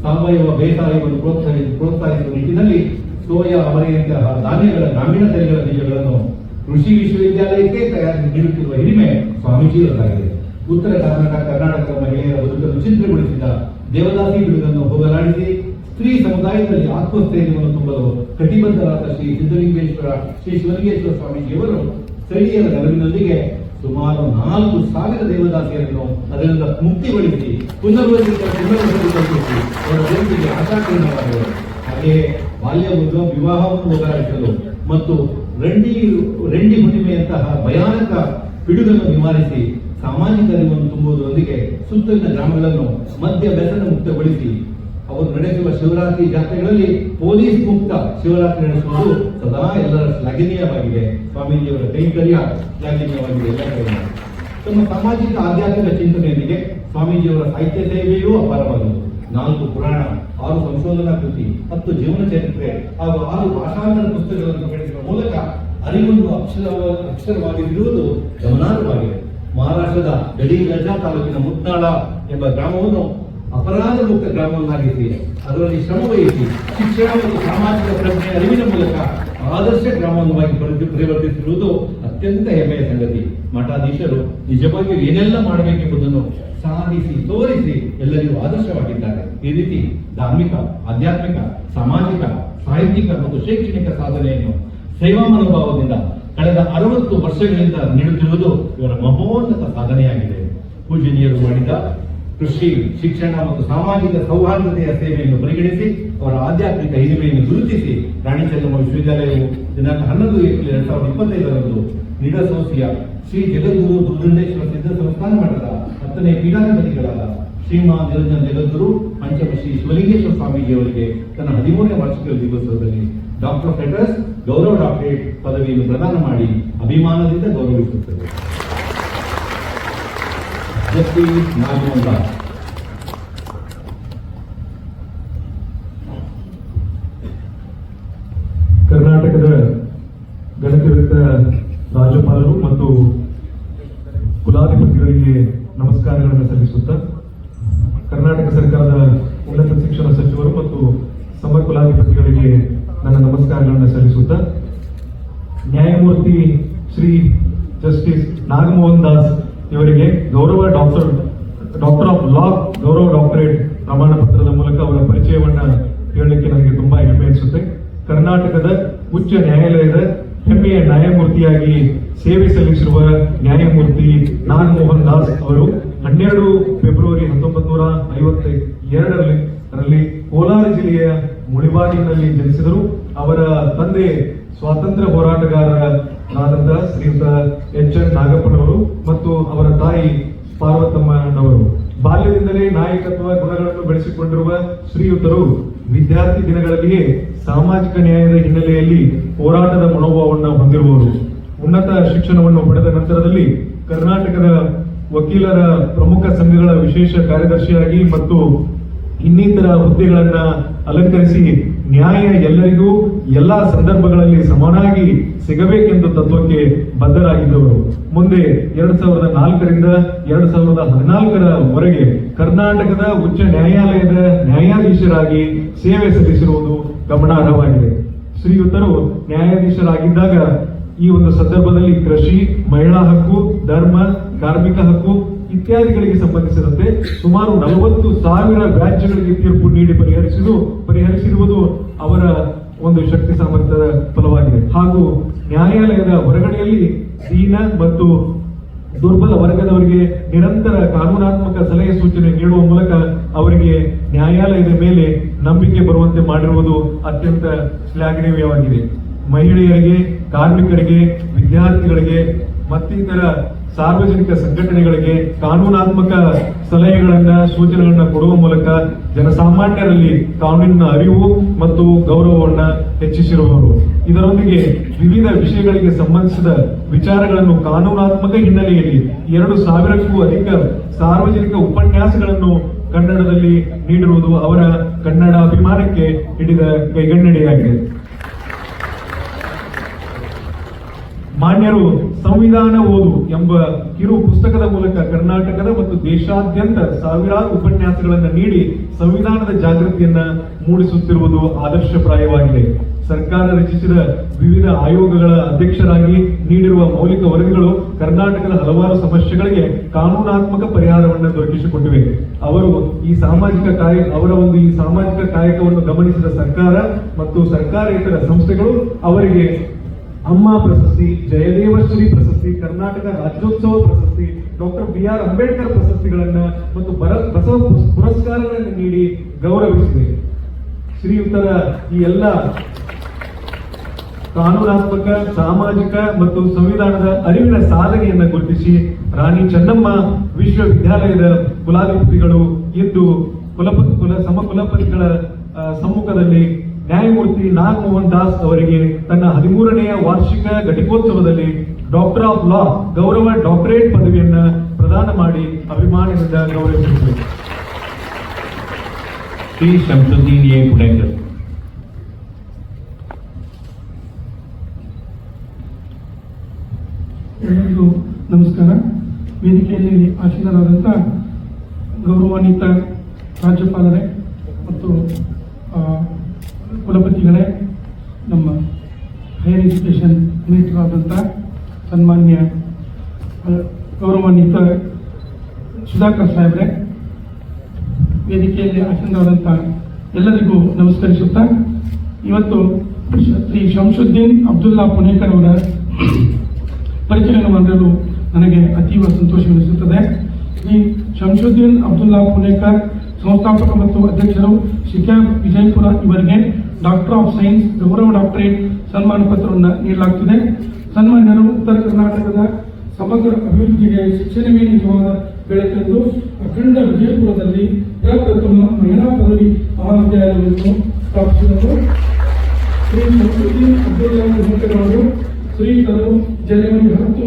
ಸಾವಯವ ಬೇಸಾಯವನ್ನು ಪ್ರೋತ್ಸಾಹಿಸುವ ನಿಟ್ಟಿನಲ್ಲಿ ಸೋಯಾ, ಅವರೆಯಂತಹ ಧಾನ್ಯಗಳ ಗ್ರಾಮೀಣ ತಳಿಗಳ ಬೀಜಗಳನ್ನು ಕೃಷಿ ವಿಶ್ವವಿದ್ಯಾಲಯಕ್ಕೆ ತಯಾರಿಸಿ ನೀಡುತ್ತಿರುವ ಹಿರಿಮೆ ಸ್ವಾಮೀಜಿಯವರಾಗಿದೆ. ಉತ್ತರ ಕರ್ನಾಟಕದ ಮಹಿಳೆಯರ ಬದುಕನ್ನು ಚಿತ್ರಗೊಳಿಸಿದ ದೇವದಾಸಿ ಬಿಡುಗನ್ನು ಹೋಗಲಾಡಿಸಿ ಸ್ತ್ರೀ ಸಮುದಾಯದಲ್ಲಿ ಆತ್ಮಸ್ಥೈರ್ಯವನ್ನು ತುಂಬಲು ಕಟಿಬದ್ಧರಾದ ಶ್ರೀ ಶಿವಲಿಂಗೇಶ್ವರ ಸ್ವಾಮೀಜಿಯವರು ಸ್ಥಳೀಯರ ನೆರವಿನೊಂದಿಗೆ ಸುಮಾರು 4,000 ದೇವದಾಸಿಯರನ್ನು ಅದರಿಂದ ಮುಕ್ತಿಗೊಳಿಸಿ ಪುನರ್ವಸತಿ ಕಲ್ಪಿಸಿ ಅವರ ಬದುಕಿಗೆ ಆಶಾಕಿರಣವಾದರು. ಹಾಗೆಯೇ ಬಾಲ್ಯ ವಿವಾಹವನ್ನು ಹೋಗಲಾಡಿಸಲು ಮತ್ತು ರಂಡಿ ಹುಣ್ಣಿಮೆಯಂತಹ ಭಯಾನಕ ಪಿಡುಗನ್ನು ನಿವಾರಿಸಿ ಸಾಮಾಜಿಕ ಅರಿವನ್ನು ತುಂಬುವುದರೊಂದಿಗೆ ಸುತ್ತಲಿನ ಗ್ರಾಮಗಳನ್ನು ಮದ್ಯ ವ್ಯಸನ ಮುಕ್ತಗೊಳಿಸಿ ಅವರು ನಡೆಸುವ ಶಿವರಾತ್ರಿ ಜಾತ್ರೆಗಳಲ್ಲಿ ಪೊಲೀಸ್ ಮುಕ್ತ ಶಿವರಾತ್ರಿ ನಡೆಸುವುದು ಸದಾ ಎಲ್ಲರ ಶ್ಲಾಘನೀಯವಾಗಿದೆ. ಸ್ವಾಮೀಜಿಯವರ ಕೈಂಕರ್ಯ ಶ್ಲಾಘನೀಯವಾಗಿದೆ ಎಲ್ಲ ಕಡೆ. ತಮ್ಮ ಸಾಮಾಜಿಕ ಆಧ್ಯಾತ್ಮಿಕ ಚಿಂತನೆಯೊಂದಿಗೆ ಸ್ವಾಮೀಜಿಯವರ ಸಾಹಿತ್ಯ ಸೇವೆಯೂ ಅಪಾರವಾದದ್ದು. 4 ಪುರಾಣ, 6 ಸಂಶೋಧನಾ ಕೃತಿ, 10 ಜೀವನ ಚರಿತ್ರೆ ಹಾಗೂ 6 ಭಾಷಾಂತರ ಪುಸ್ತಕಗಳನ್ನು ಪ್ರಕಟಿಸುವ ಮೂಲಕ ಅರಿವನ್ನು ಅಕ್ಷರವಾಗಿರುವುದು ಗಮನಾರ್ಹವಾಗಿದೆ. ಮಹಾರಾಷ್ಟ್ರದ ಗಡಿಗಜಾ ತಾಲೂಕಿನ ಮುತ್ನಾಳ ಎಂಬ ಗ್ರಾಮವನ್ನು ಅಪರಾಧ ಮುಕ್ತ ಗ್ರಾಮವನ್ನಾಗಿಸಿ ಅದರಲ್ಲಿ ಶ್ರಮವಹಿಸಿ ಶಿಕ್ಷಣ ಮತ್ತು ಸಾಮಾಜಿಕ ಪ್ರಜ್ಞೆ ಅರಿವಿನ ಮೂಲಕ ಆದರ್ಶ ಗ್ರಾಮವನ್ನಾಗಿ ಪರಿವರ್ತಿಸಿರುವುದು ಅತ್ಯಂತ ಹೆಮ್ಮೆಯ ಸಂಗತಿ. ಮಠಾಧೀಶರು ನಿಜವಾಗಿಯೂ ಏನೆಲ್ಲ ಮಾಡಬೇಕೆಂಬುದನ್ನು ಸಾಧಿಸಿ ತೋರಿಸಿ ಎಲ್ಲರಿಗೂ ಆದರ್ಶವಾಗಿದ್ದಾರೆ. ಈ ರೀತಿ ಧಾರ್ಮಿಕ, ಆಧ್ಯಾತ್ಮಿಕ, ಸಾಮಾಜಿಕ, ಸಾಹಿತ್ಯಿಕ ಮತ್ತು ಶೈಕ್ಷಣಿಕ ಸಾಧನೆಯನ್ನು ಸೇವಾ ಮನೋಭಾವದಿಂದ ಕಳೆದ 60 ವರ್ಷಗಳಿಂದ ನೀಡುತ್ತಿರುವುದು ಇವರ ಮಹೋನ್ನತ ಸಾಧನೆಯಾಗಿದೆ. ಪೂಜನೀಯರು ಮಾಡಿದ ಕೃಷಿ, ಶಿಕ್ಷಣ ಮತ್ತು ಸಾಮಾಜಿಕ ಸೌಹಾರ್ದತೆಯ ಸೇವೆಯನ್ನು ಪರಿಗಣಿಸಿ ಅವರ ಆಧ್ಯಾತ್ಮಿಕ ಹಿರಿಮೆಯನ್ನು ಗುರುತಿಸಿ ರಾಣಿ ಚೆನ್ನಮ್ಮ ವಿಶ್ವವಿದ್ಯಾಲಯವು ದಿನಾಂಕ 11 ಏಪ್ರಿಲ್ 2025ರಂದು ನಿಡಸೋಸಿಯ ಶ್ರೀ ಜಗದ್ಗುರು ದುರ್ಗುಂಡೇಶ್ವರ ಸಿದ್ಧ ಸಂಸ್ಥಾನ ಮಠದ 10ನೇ ಪೀಠಾಧಿಪತಿಗಳಾದ ಶ್ರೀಮಾನ್ ನಿರಂಜನ ಜಗದ್ಗುರು ಪಂಚಮಶ್ರೀ ಶಿವಲಿಂಗೇಶ್ವರ ಸ್ವಾಮೀಜಿಯವರಿಗೆ ತನ್ನ 13ನೇ ವಾರ್ಷಿಕ ದಿವಸದಲ್ಲಿ ಡಾಕ್ಟರ್ ಫೆಡರಸ್ ಗೌರವ ಡಾಕ್ಟರೇಟ್ ಪದವಿಯನ್ನು ಪ್ರದಾನ ಮಾಡಿ ಅಭಿಮಾನದಿಂದ ಗೌರವಿಸುತ್ತದೆ. ಜಸ್ಟಿಸ್ ನಾಗಮೋಹನ್ ದಾಸ್. ಕರ್ನಾಟಕದ ಗಣತಿಯುಕ್ತ ರಾಜ್ಯಪಾಲರು ಮತ್ತು ಕುಲಾಧಿಪತಿಗಳಿಗೆ ನಮಸ್ಕಾರಗಳನ್ನು ಸಲ್ಲಿಸುತ್ತಾ, ಕರ್ನಾಟಕ ಸರ್ಕಾರದ ಉನ್ನತ ಶಿಕ್ಷಣ ಸಚಿವರು ಮತ್ತು ಸಮ ಕುಲಾಧಿಪತಿಗಳಿಗೆ ನನ್ನ ನಮಸ್ಕಾರಗಳನ್ನು ಸಲ್ಲಿಸುತ್ತಾ, ನ್ಯಾಯಮೂರ್ತಿ ಶ್ರೀ ಜಸ್ಟಿಸ್ ನಾಗಮೋಹನ್ ದಾಸ್ ಇವರಿಗೆ ಗೌರವ ಡಾಕ್ಟರ್ ಆಫ್ ಲಾ ಗೌರವ ಡಾಕ್ಟರೇಟ್ ಪ್ರಮಾಣ ಪತ್ರದ ಮೂಲಕ ಅವರ ಪರಿಚಯವನ್ನ ಹೇಳಲಿಕ್ಕೆ ನನಗೆ ತುಂಬಾ ಹೆಮ್ಮೆ ಅನಿಸುತ್ತೆ. ಕರ್ನಾಟಕದ ಉಚ್ಚ ನ್ಯಾಯಾಲಯದ ಹೆಮ್ಮೆಯ ನ್ಯಾಯಮೂರ್ತಿಯಾಗಿ ಸೇವೆ ಸಲ್ಲಿಸಿರುವ ನ್ಯಾಯಮೂರ್ತಿ ನಾಗಮೋಹನ್ ದಾಸ್ ಅವರು 12 ಫೆಬ್ರವರಿ 1952ರಲ್ಲಿ ಕೋಲಾರ ಜಿಲ್ಲೆಯ ಮುಳಿಬಾಗಿಲಿನಲ್ಲಿ ಜನಿಸಿದರು. ಅವರ ತಂದೆ ಸ್ವಾತಂತ್ರ್ಯ ಹೋರಾಟಗಾರರಾದಂತಹ ಶ್ರೀಯುತ ಎಚ್.ಎನ್. ನಾಗಪ್ಪನವರು ಮತ್ತು ಅವರ ತಾಯಿ ಪಾರ್ವತಮ್ಮನವರು. ಬಾಲ್ಯದಿಂದಲೇ ನಾಯಕತ್ವ ಗುಣಗಳನ್ನು ಬೆಳೆಸಿಕೊಂಡಿರುವ ಶ್ರೀಯುತರು ವಿದ್ಯಾರ್ಥಿ ದಿನಗಳಲ್ಲಿಯೇ ಸಾಮಾಜಿಕ ನ್ಯಾಯದ ಹಿನ್ನೆಲೆಯಲ್ಲಿ ಹೋರಾಟದ ಮನೋಭಾವವನ್ನು ಹೊಂದಿರುವವರು. ಉನ್ನತ ಶಿಕ್ಷಣವನ್ನು ಪಡೆದ ನಂತರದಲ್ಲಿ ಕರ್ನಾಟಕದ ವಕೀಲರ ಪ್ರಮುಖ ಸಂಘಗಳ ವಿಶೇಷ ಕಾರ್ಯದರ್ಶಿಯಾಗಿ ಮತ್ತು ಇನ್ನಿತರ ಹುದ್ದೆಗಳನ್ನ ಅಲಂಕರಿಸಿ ನ್ಯಾಯ ಎಲ್ಲರಿಗೂ ಎಲ್ಲಾ ಸಂದರ್ಭಗಳಲ್ಲಿ ಸಮಾನಾಗಿ ಸಿಗಬೇಕೆಂದು ತತ್ವಕ್ಕೆ ಬದ್ಧರಾಗಿದ್ದವರು. ಮುಂದೆ 2004ರಿಂದ 2014ರವರೆಗೆ ಕರ್ನಾಟಕದ ಉಚ್ಚ ನ್ಯಾಯಾಲಯದ ನ್ಯಾಯಾಧೀಶರಾಗಿ ಸೇವೆ ಸಲ್ಲಿಸಿರುವುದು ಗಮನಾರ್ಹವಾಗಿದೆ. ಶ್ರೀಯುತರು ನ್ಯಾಯಾಧೀಶರಾಗಿದ್ದಾಗ ಈ ಒಂದು ಸಂದರ್ಭದಲ್ಲಿ ಕೃಷಿ, ಮಹಿಳಾ ಹಕ್ಕು, ಧರ್ಮ, ಕಾರ್ಮಿಕ ಹಕ್ಕು ಇತ್ಯಾದಿಗಳಿಗೆ ಸಂಬಂಧಿಸಿದಂತೆ ಸುಮಾರು 40,000 ವ್ಯಾಜ್ಯಗಳಿಗೆ ತೀರ್ಪು ನೀಡಿ ಪರಿಹರಿಸಿರುವುದು ಅವರ ಒಂದು ಶಕ್ತಿ ಸಾಮರ್ಥ್ಯದ ಫಲವಾಗಿದೆ. ಹಾಗೂ ನ್ಯಾಯಾಲಯದ ಹೊರಗಡೆಯಲ್ಲಿ ದೀನ ಮತ್ತು ದುರ್ಬಲ ವರ್ಗದವರಿಗೆ ನಿರಂತರ ಕಾನೂನಾತ್ಮಕ ಸಲಹೆ ಸೂಚನೆ ನೀಡುವ ಮೂಲಕ ಅವರಿಗೆ ನ್ಯಾಯಾಲಯದ ಮೇಲೆ ನಂಬಿಕೆ ಬರುವಂತೆ ಮಾಡಿರುವುದು ಅತ್ಯಂತ ಶ್ಲಾಘನೀಯವಾಗಿದೆ. ಮಹಿಳೆಯರಿಗೆ, ಕಾರ್ಮಿಕರಿಗೆ, ವಿದ್ಯಾರ್ಥಿಗಳಿಗೆ ಮತ್ತಿತರ ಸಾರ್ವಜನಿಕ ಸಂಘಟನೆಗಳಿಗೆ ಕಾನೂನಾತ್ಮಕ ಸಲಹೆಗಳನ್ನ, ಸೂಚನೆಗಳನ್ನ ಕೊಡುವ ಮೂಲಕ ಜನಸಾಮಾನ್ಯರಲ್ಲಿ ಕಾನೂನಿನ ಅರಿವು ಮತ್ತು ಗೌರವವನ್ನ ಹೆಚ್ಚಿಸಿರುವವರು. ಇದರೊಂದಿಗೆ ವಿವಿಧ ವಿಷಯಗಳಿಗೆ ಸಂಬಂಧಿಸಿದ ವಿಚಾರಗಳನ್ನು ಕಾನೂನಾತ್ಮಕ ಹಿನ್ನೆಲೆಯಲ್ಲಿ 2,000ಕ್ಕೂ ಅಧಿಕ ಸಾರ್ವಜನಿಕ ಉಪನ್ಯಾಸಗಳನ್ನು ಕನ್ನಡದಲ್ಲಿ ನೀಡಿರುವುದು ಅವರ ಕನ್ನಡ ಅಭಿಮಾನಕ್ಕೆ ಹಿಡಿದ ಕೈಗನ್ನಡಿಯಾಗಿದೆ. ಮಾನ್ಯರು ಸಂವಿಧಾನ ಓದು ಎಂಬ ಕಿರು ಪುಸ್ತಕದ ಮೂಲಕ ಕರ್ನಾಟಕದ ಮತ್ತು ದೇಶಾದ್ಯಂತ ಸಾವಿರಾರು ಉಪನ್ಯಾಸಗಳನ್ನು ನೀಡಿ ಸಂವಿಧಾನದ ಜಾಗೃತಿಯನ್ನ ಮೂಡಿಸುತ್ತಿರುವುದು ಆದರ್ಶಪ್ರಾಯವಾಗಿದೆ. ಸರ್ಕಾರ ರಚಿಸಿದ ವಿವಿಧ ಆಯೋಗಗಳ ಅಧ್ಯಕ್ಷರಾಗಿ ನೀಡಿರುವ ಮೌಲಿಕ ವರದಿಗಳು ಕರ್ನಾಟಕದ ಹಲವಾರು ಸಮಸ್ಯೆಗಳಿಗೆ ಕಾನೂನಾತ್ಮಕ ಪರಿಹಾರವನ್ನು ದೊರಕಿಸಿಕೊಟ್ಟಿವೆ. ಅವರ ಈ ಸಾಮಾಜಿಕ ಕಾಯಕವನ್ನು ಗಮನಿಸಿದ ಸರ್ಕಾರ ಮತ್ತು ಸರ್ಕಾರೇತರ ಸಂಸ್ಥೆಗಳು ಅವರಿಗೆ ಅಮ್ಮ ಪ್ರಶಸ್ತಿ, ಜಯದೇವಶ್ರೀ ಪ್ರಶಸ್ತಿ, ಕರ್ನಾಟಕ ರಾಜ್ಯೋತ್ಸವ ಪ್ರಶಸ್ತಿ, ಡಾಕ್ಟರ್ ಬಿ.ಆರ್. ಅಂಬೇಡ್ಕರ್ ಪ್ರಶಸ್ತಿಗಳನ್ನ ಮತ್ತು ಬಸವ ಪುರಸ್ಕಾರಗಳನ್ನು ನೀಡಿ ಗೌರವಿಸಿದೆ. ಶ್ರೀಯುತರ ಈ ಎಲ್ಲ ಕಾನೂನಾತ್ಮಕ, ಸಾಮಾಜಿಕ ಮತ್ತು ಸಂವಿಧಾನದ ಅರಿವಿನ ಸಾಧನೆಯನ್ನು ಗುರುತಿಸಿ ರಾಣಿ ಚೆನ್ನಮ್ಮ ವಿಶ್ವವಿದ್ಯಾಲಯದ ಕುಲಾಧಿಪತಿಗಳು ಇಂದು ಸಮಕುಲಪತಿಗಳ ಸಮ್ಮುಖದಲ್ಲಿ ನ್ಯಾಯಮೂರ್ತಿ ನಾಗಮೋಹನ್ ದಾಸ್ ಅವರಿಗೆ ತನ್ನ 13ನೇ ವಾರ್ಷಿಕ ಘಟಿಕೋತ್ಸವದಲ್ಲಿ ಡಾಕ್ಟರ್ ಆಫ್ ಲಾ ಗೌರವ ಡಾಕ್ಟರೇಟ್ ಪದವಿಯನ್ನ ಪ್ರದಾನ ಮಾಡಿ ಅಭಿಮಾನದಿಂದ ಗೌರವಿಸಿದರು. ಶ್ರೀ ಶಂಸುದ್ದೀನ್ ಎ. ಪುಣೇಕರ್. ಎಲ್ಲರಿಗೂ ನಮಸ್ಕಾರ. ವೇದಿಕೆಯಲ್ಲಿ ಆಸೀನರಾದಂಥ ಗೌರವಾನ್ವಿತ ರಾಜ್ಯಪಾಲರೇ ಮತ್ತು ಕುಲಪತಿಗಳೇ, ನಮ್ಮ ಹೈಯರ್ ಎಜುಕೇಷನ್ ಮಿನಿಸ್ಟರ್ ಆದಂಥ ಸನ್ಮಾನ್ಯ ಗೌರವಾನ್ವಿತ ಸುಧಾಕರ್ ಸಾಹೇಬ್ರೆ, ವೇದಿಕೆಯಲ್ಲಿ ಆಸೀನರಾದಂಥ ಎಲ್ಲರಿಗೂ ನಮಸ್ಕರಿಸುತ್ತಾ, ಇವತ್ತು ಶ್ರೀ ಶಂಸುದ್ದೀನ್ ಅಬ್ದುಲ್ಲಾ ಪುಣೇಕರ್ ಅವರ ಪರಿಚಯವನ್ನು ಮಾಡಲು ನನಗೆ ಅತೀವ ಸಂತೋಷವೆನಿಸುತ್ತದೆ. ಶ್ರೀ ಶಂಸುದ್ದೀನ್ ಅಬ್ದುಲ್ಲಾ ಪುಣೇಕರ್ ಸಂಸ್ಥಾಪಕ ಮತ್ತು ಅಧ್ಯಕ್ಷರು ಶಿಕ್ಯಾಬ್ ವಿಜಯಪುರ ಇವರಿಗೆ ಡಾಕ್ಟರ್ ಆಫ್ ಸೈನ್ಸ್ ಗೌರವ ಡಾಕ್ಟರೇಟ್ ಸನ್ಮಾನ ಪತ್ರವನ್ನು ನೀಡಲಾಗುತ್ತಿದೆ. ಸನ್ಮಾನ್ಯರು ಉತ್ತರ ಕರ್ನಾಟಕದ ಸಮಗ್ರ ಅಭಿವೃದ್ಧಿಗೆ ಶಿಕ್ಷಣವೇ ನಿಜವಾದ ಬೆಳಕೆಂದು ಅಖಂಡ ವಿಜಯಪುರದಲ್ಲಿ ಪ್ರಪ್ರಥಮ ಮಹಿಳಾ ಪದವಿ ಮಹಾವಿದ್ಯಾಲಯವನ್ನು ಸ್ಥಾಪಿಸಿದರು. ಶ್ರೀ ಶಂಸುದ್ದೀನ್ ಅಬ್ದುಲ್ಲಾ ಪುಣೇಕರ್ ಅವರು ಶ್ರೀಯುತರು ಜನವರಿ 10,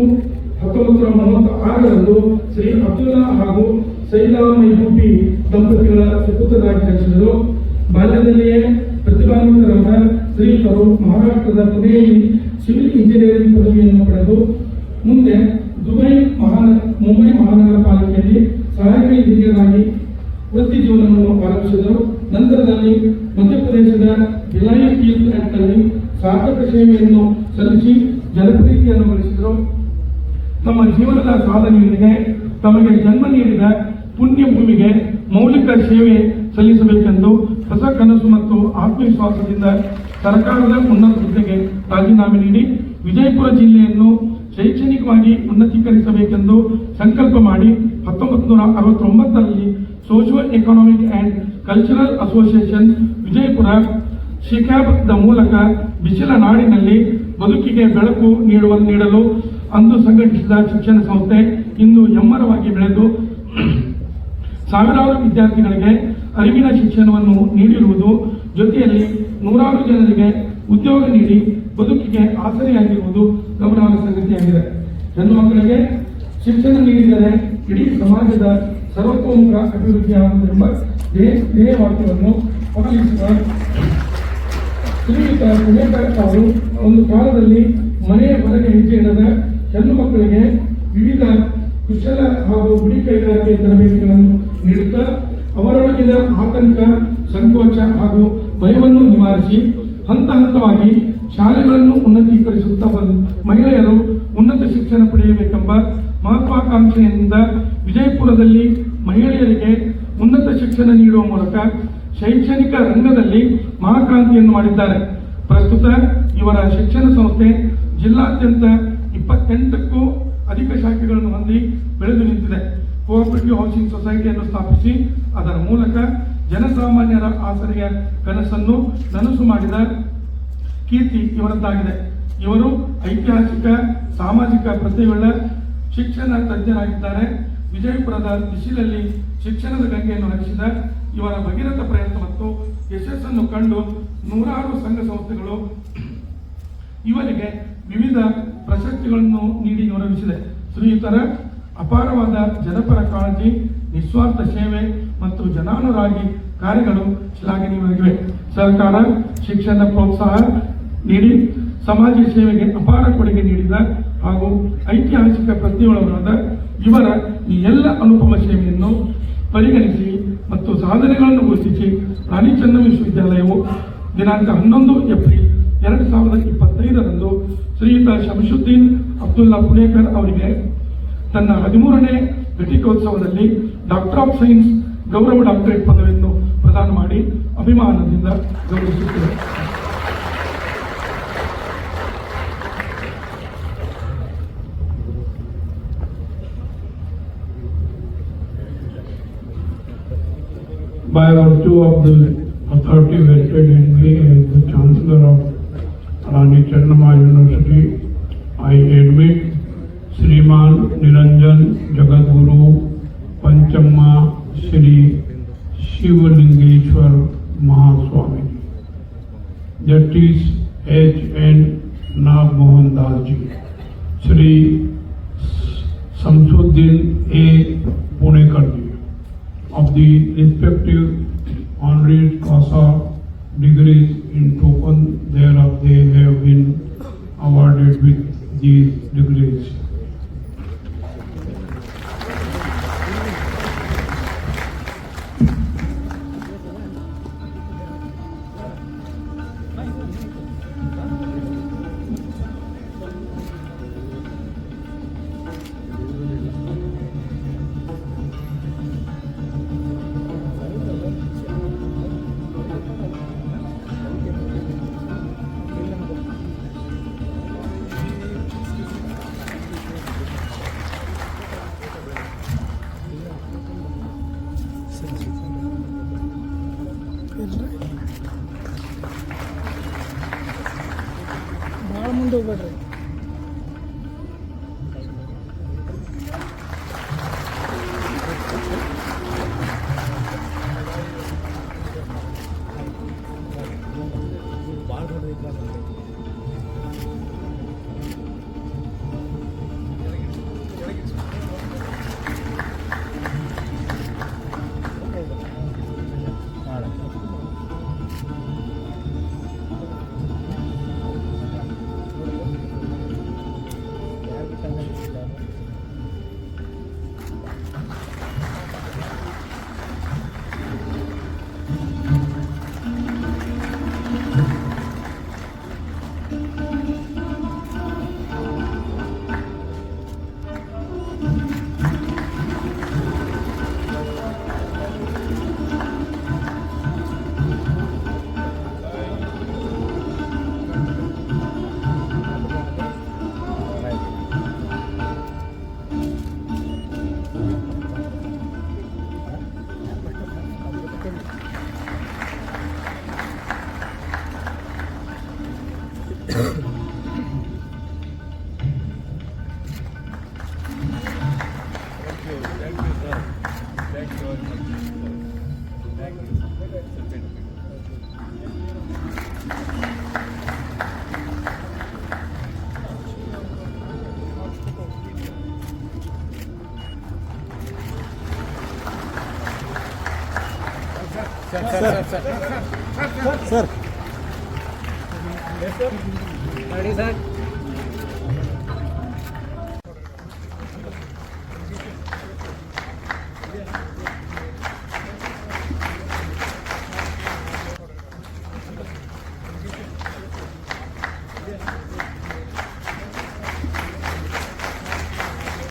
1946ರಂದು ಶ್ರೀ ಅಬ್ದುಲ್ಲಾ ಹಾಗೂ ಸೈಲಾ ಮೈಬೂಬಿ ದಂಪತಿಗಳ ಸುಪುತ್ರರಾಗಿ ಜನಿಸಿದರು. ಬಾಲ್ಯದಲ್ಲಿಯೇ ಪ್ರತಿಭಾನ್ವಿತರಾದ ಶ್ರೀಯುತರು ಮಹಾರಾಷ್ಟ್ರದ ಪುಣೆಯಲ್ಲಿ ಸಿವಿಲ್ ಇಂಜಿನಿಯರಿಂಗ್ ಪದವಿಯನ್ನು ಪಡೆದು ಮುಂದೆ ಮುಂಬೈ ಮಹಾನಗರ ಪಾಲಿಕೆಯಲ್ಲಿ ಸಹಾಯಕ ಇಂಜಿನಿಯರ್ ಆಗಿ ವೃತ್ತಿ ಜೀವನವನ್ನು ಆರಂಭಿಸಿದರು. ನಂತರದಲ್ಲಿ ಮಧ್ಯಪ್ರದೇಶದ ಭಿಲಾಯಿ ಸ್ಟೀಲ್ ಪ್ಲಾಂಟ್ನಲ್ಲಿ ಸಾರ್ಥಕ ಸೇವೆಯನ್ನು ಸಲ್ಲಿಸಿ ಜನಪ್ರಿಯತೆಯನ್ನು ಗಳಿಸಿದರು. ತಮ್ಮ ಜೀವನದ ಸಾಧನೆಯೊಂದಿಗೆ ತಮಗೆ ಜನ್ಮ ನೀಡಿದ ಪುಣ್ಯ ಭೂಮಿಗೆ ಮೌಲಿಕ ಸೇವೆ ಸಲ್ಲಿಸಬೇಕೆಂದು ಹೊಸ ಕನಸು ಮತ್ತು ಆತ್ಮವಿಶ್ವಾಸದಿಂದ ಸರ್ಕಾರದ ಉನ್ನತ ಹುದ್ದೆಗೆ ರಾಜೀನಾಮೆ ನೀಡಿ ವಿಜಯಪುರ ಜಿಲ್ಲೆಯನ್ನು ಶೈಕ್ಷಣಿಕವಾಗಿ ಉನ್ನತೀಕರಿಸಬೇಕೆಂದು ಸಂಕಲ್ಪ ಮಾಡಿ 1969ರಲ್ಲಿ socio economic and cultural association Vijayapura ಶಿಕ್ಯಾಬ್ದ ಮೂಲಕ ಬಿಸಿಲ ನಾಡಿನಲ್ಲಿ ಬದುಕಿಗೆ ಬೆಳಕು ನೀಡಲು ಅಂದು ಸಂಘಟಿಸಿದ ಶಿಕ್ಷಣ ಸಂಸ್ಥೆ ಇಂದು ಹೆಮ್ಮರವಾಗಿ ಬೆಳೆದು ಸಾವಿರಾರು ವಿದ್ಯಾರ್ಥಿಗಳಿಗೆ ಅರಿವಿನ ಶಿಕ್ಷಣವನ್ನು ನೀಡಿರುವುದು ಜೊತೆಯಲ್ಲಿ ನೂರಾರು ಜನರಿಗೆ ಉದ್ಯೋಗ ನೀಡಿ ಬದುಕಿಗೆ ಆಸರೆಯಾಗಿರುವುದು ಗಮನಾರ್ಹ ಸಂಗತಿಯಾಗಿದೆ. ಹೆಣ್ಣು ಮಕ್ಕಳಿಗೆ ಶಿಕ್ಷಣ ನೀಡಿದರೆ ಇಡೀ ಸಮಾಜದ ಸರ್ವತೋಮುಖ ಅಭಿವೃದ್ಧಿಯಾಗುವುದೆಂಬ ಧ್ಯೇಯವಾಕ್ಯವನ್ನು ಪಾಲಿಸುವ ಶ್ರೀಯುತ ಪುಣೇಕರ್ ಅವರು ಒಂದು ಕಾಲದಲ್ಲಿ ಮನೆಯ ಹೊರಗೆ ಹೆಜ್ಜೆ ಇಡದ ಹೆಣ್ಣು ಮಕ್ಕಳಿಗೆ ವಿವಿಧ ಕುಶಲ ಹಾಗೂ ಗುಡಿ ಕೈಗಾರಿಕೆ ತರಬೇತಿಗಳನ್ನು ನೀಡುತ್ತಾ ಅವರೊಳಗಿನ ಆತಂಕ, ಸಂಕೋಚ ಹಾಗೂ ಭಯವನ್ನು ನಿವಾರಿಸಿ ಹಂತ ಹಂತವಾಗಿ ಶಾಲೆಗಳನ್ನು ಉನ್ನತೀಕರಿಸುತ್ತಾ ಮಹಿಳೆಯರು ಉನ್ನತ ಶಿಕ್ಷಣ ಪಡೆಯಬೇಕೆಂಬ ಮಹತ್ವಾಕಾಂಕ್ಷೆಯಿಂದ ವಿಜಯಪುರದಲ್ಲಿ ಮಹಿಳೆಯರಿಗೆ ಉನ್ನತ ಶಿಕ್ಷಣ ನೀಡುವ ಮೂಲಕ ಶೈಕ್ಷಣಿಕ ರಂಗದಲ್ಲಿ ಮಹಾಕ್ರಾಂತಿಯನ್ನು ಮಾಡಿದ್ದಾರೆ. ಪ್ರಸ್ತುತ ಇವರ ಶಿಕ್ಷಣ ಸಂಸ್ಥೆ ಜಿಲ್ಲಾದ್ಯಂತ 28ಕ್ಕೂ ಅಧಿಕ ಶಾಖೆಗಳನ್ನು ಹೊಂದಿ ಬೆಳೆದು ನಿಂತಿದೆ. ಕೋಆಪರೇಟಿವ್ ಹೌಸಿಂಗ್ ಸೊಸೈಟಿಯನ್ನು ಸ್ಥಾಪಿಸಿ ಅದರ ಮೂಲಕ ಜನಸಾಮಾನ್ಯರ ಆಸರೆಯ ಕನಸನ್ನು ನನಸು ಮಾಡಿದ ಕೀರ್ತಿ ಇವರದ್ದಾಗಿದೆ. ಇವರು ಐತಿಹಾಸಿಕ ಸಾಮಾಜಿಕ ಪ್ರತಿಭೆಯುಳ್ಳ ಶಿಕ್ಷಣ ತಜ್ಞರಾಗಿದ್ದಾರೆ. ವಿಜಯಪುರದ ಬಿಸಿಲಲ್ಲಿ ಶಿಕ್ಷಣದ ಗಂಗೆಯನ್ನು ಹರಿಸಿದ ಇವರ ಭಗೀರಥ ಪ್ರಯತ್ನ ಮತ್ತು ಯಶಸ್ಸನ್ನು ಕಂಡು ನೂರಾರು ಸಂಘ ಸಂಸ್ಥೆಗಳು ಇವರಿಗೆ ವಿವಿಧ ಪ್ರಶಸ್ತಿಗಳನ್ನು ನೀಡಿ ಗೌರವಿಸಿದೆ. ಶ್ರೀಯುತರ ಅಪಾರವಾದ ಜನಪರ ಕಾಳಜಿ, ನಿಸ್ವಾರ್ಥ ಸೇವೆ ಮತ್ತು ಜನಾನುರಾಗಿ ಕಾರ್ಯಗಳು ಶ್ಲಾಘನೀಯವಾಗಿವೆ. ಸರ್ಕಾರ ಶಿಕ್ಷಣ ಪ್ರೋತ್ಸಾಹ ನೀಡಿ ಸಮಾಜ ಸೇವೆಗೆ ಅಪಾರ ಕೊಡುಗೆ ನೀಡಿದ ಹಾಗೂ ಐತಿಹಾಸಿಕ ಪ್ರತಿಭೆಗಳಾದ ಇವರ ಈ ಎಲ್ಲ ಅನುಪಮ ಸೇವೆಯನ್ನು ಪರಿಗಣಿಸಿ ಮತ್ತು ಸಾಧನೆಗಳನ್ನು ಗುರುತಿಸಿ ರಾಣಿ ಚೆನ್ನಮ್ಮ ವಿಶ್ವವಿದ್ಯಾಲಯವು ದಿನಾಂಕ 11 ಏಪ್ರಿಲ್ 2025ರಂದು ಶ್ರೀಯುತ ಶಂಸುದ್ದೀನ್ ಅಬ್ದುಲ್ಲಾ ಪುಣೇಕರ್ ಅವರಿಗೆ ತನ್ನ 13ನೇ ಘಟಿಕೋತ್ಸವದಲ್ಲಿ ಡಾಕ್ಟರ್ ಆಫ್ ಸೈನ್ಸ್ ಗೌರವ ಡಾಕ್ಟರೇಟ್ ಪದವಿಯನ್ನು ಪ್ರದಾನ ಮಾಡಿ ಅಭಿಮಾನದಿಂದ ಗೌರವಿಸುತ್ತಿದೆ. By virtue of the authority vested in me as the Chancellor of Rani Chennamma University, I admit Sriman Niranjan Jagadguru Panchamma Shri Shivalingeshwar Mahaswami, Justice H.N. Nagmohan Das Ji, Shri Samsuddin A. Punekar Ji, of the respective honoris causa degrees in token thereof they have been awarded with these degrees. Sir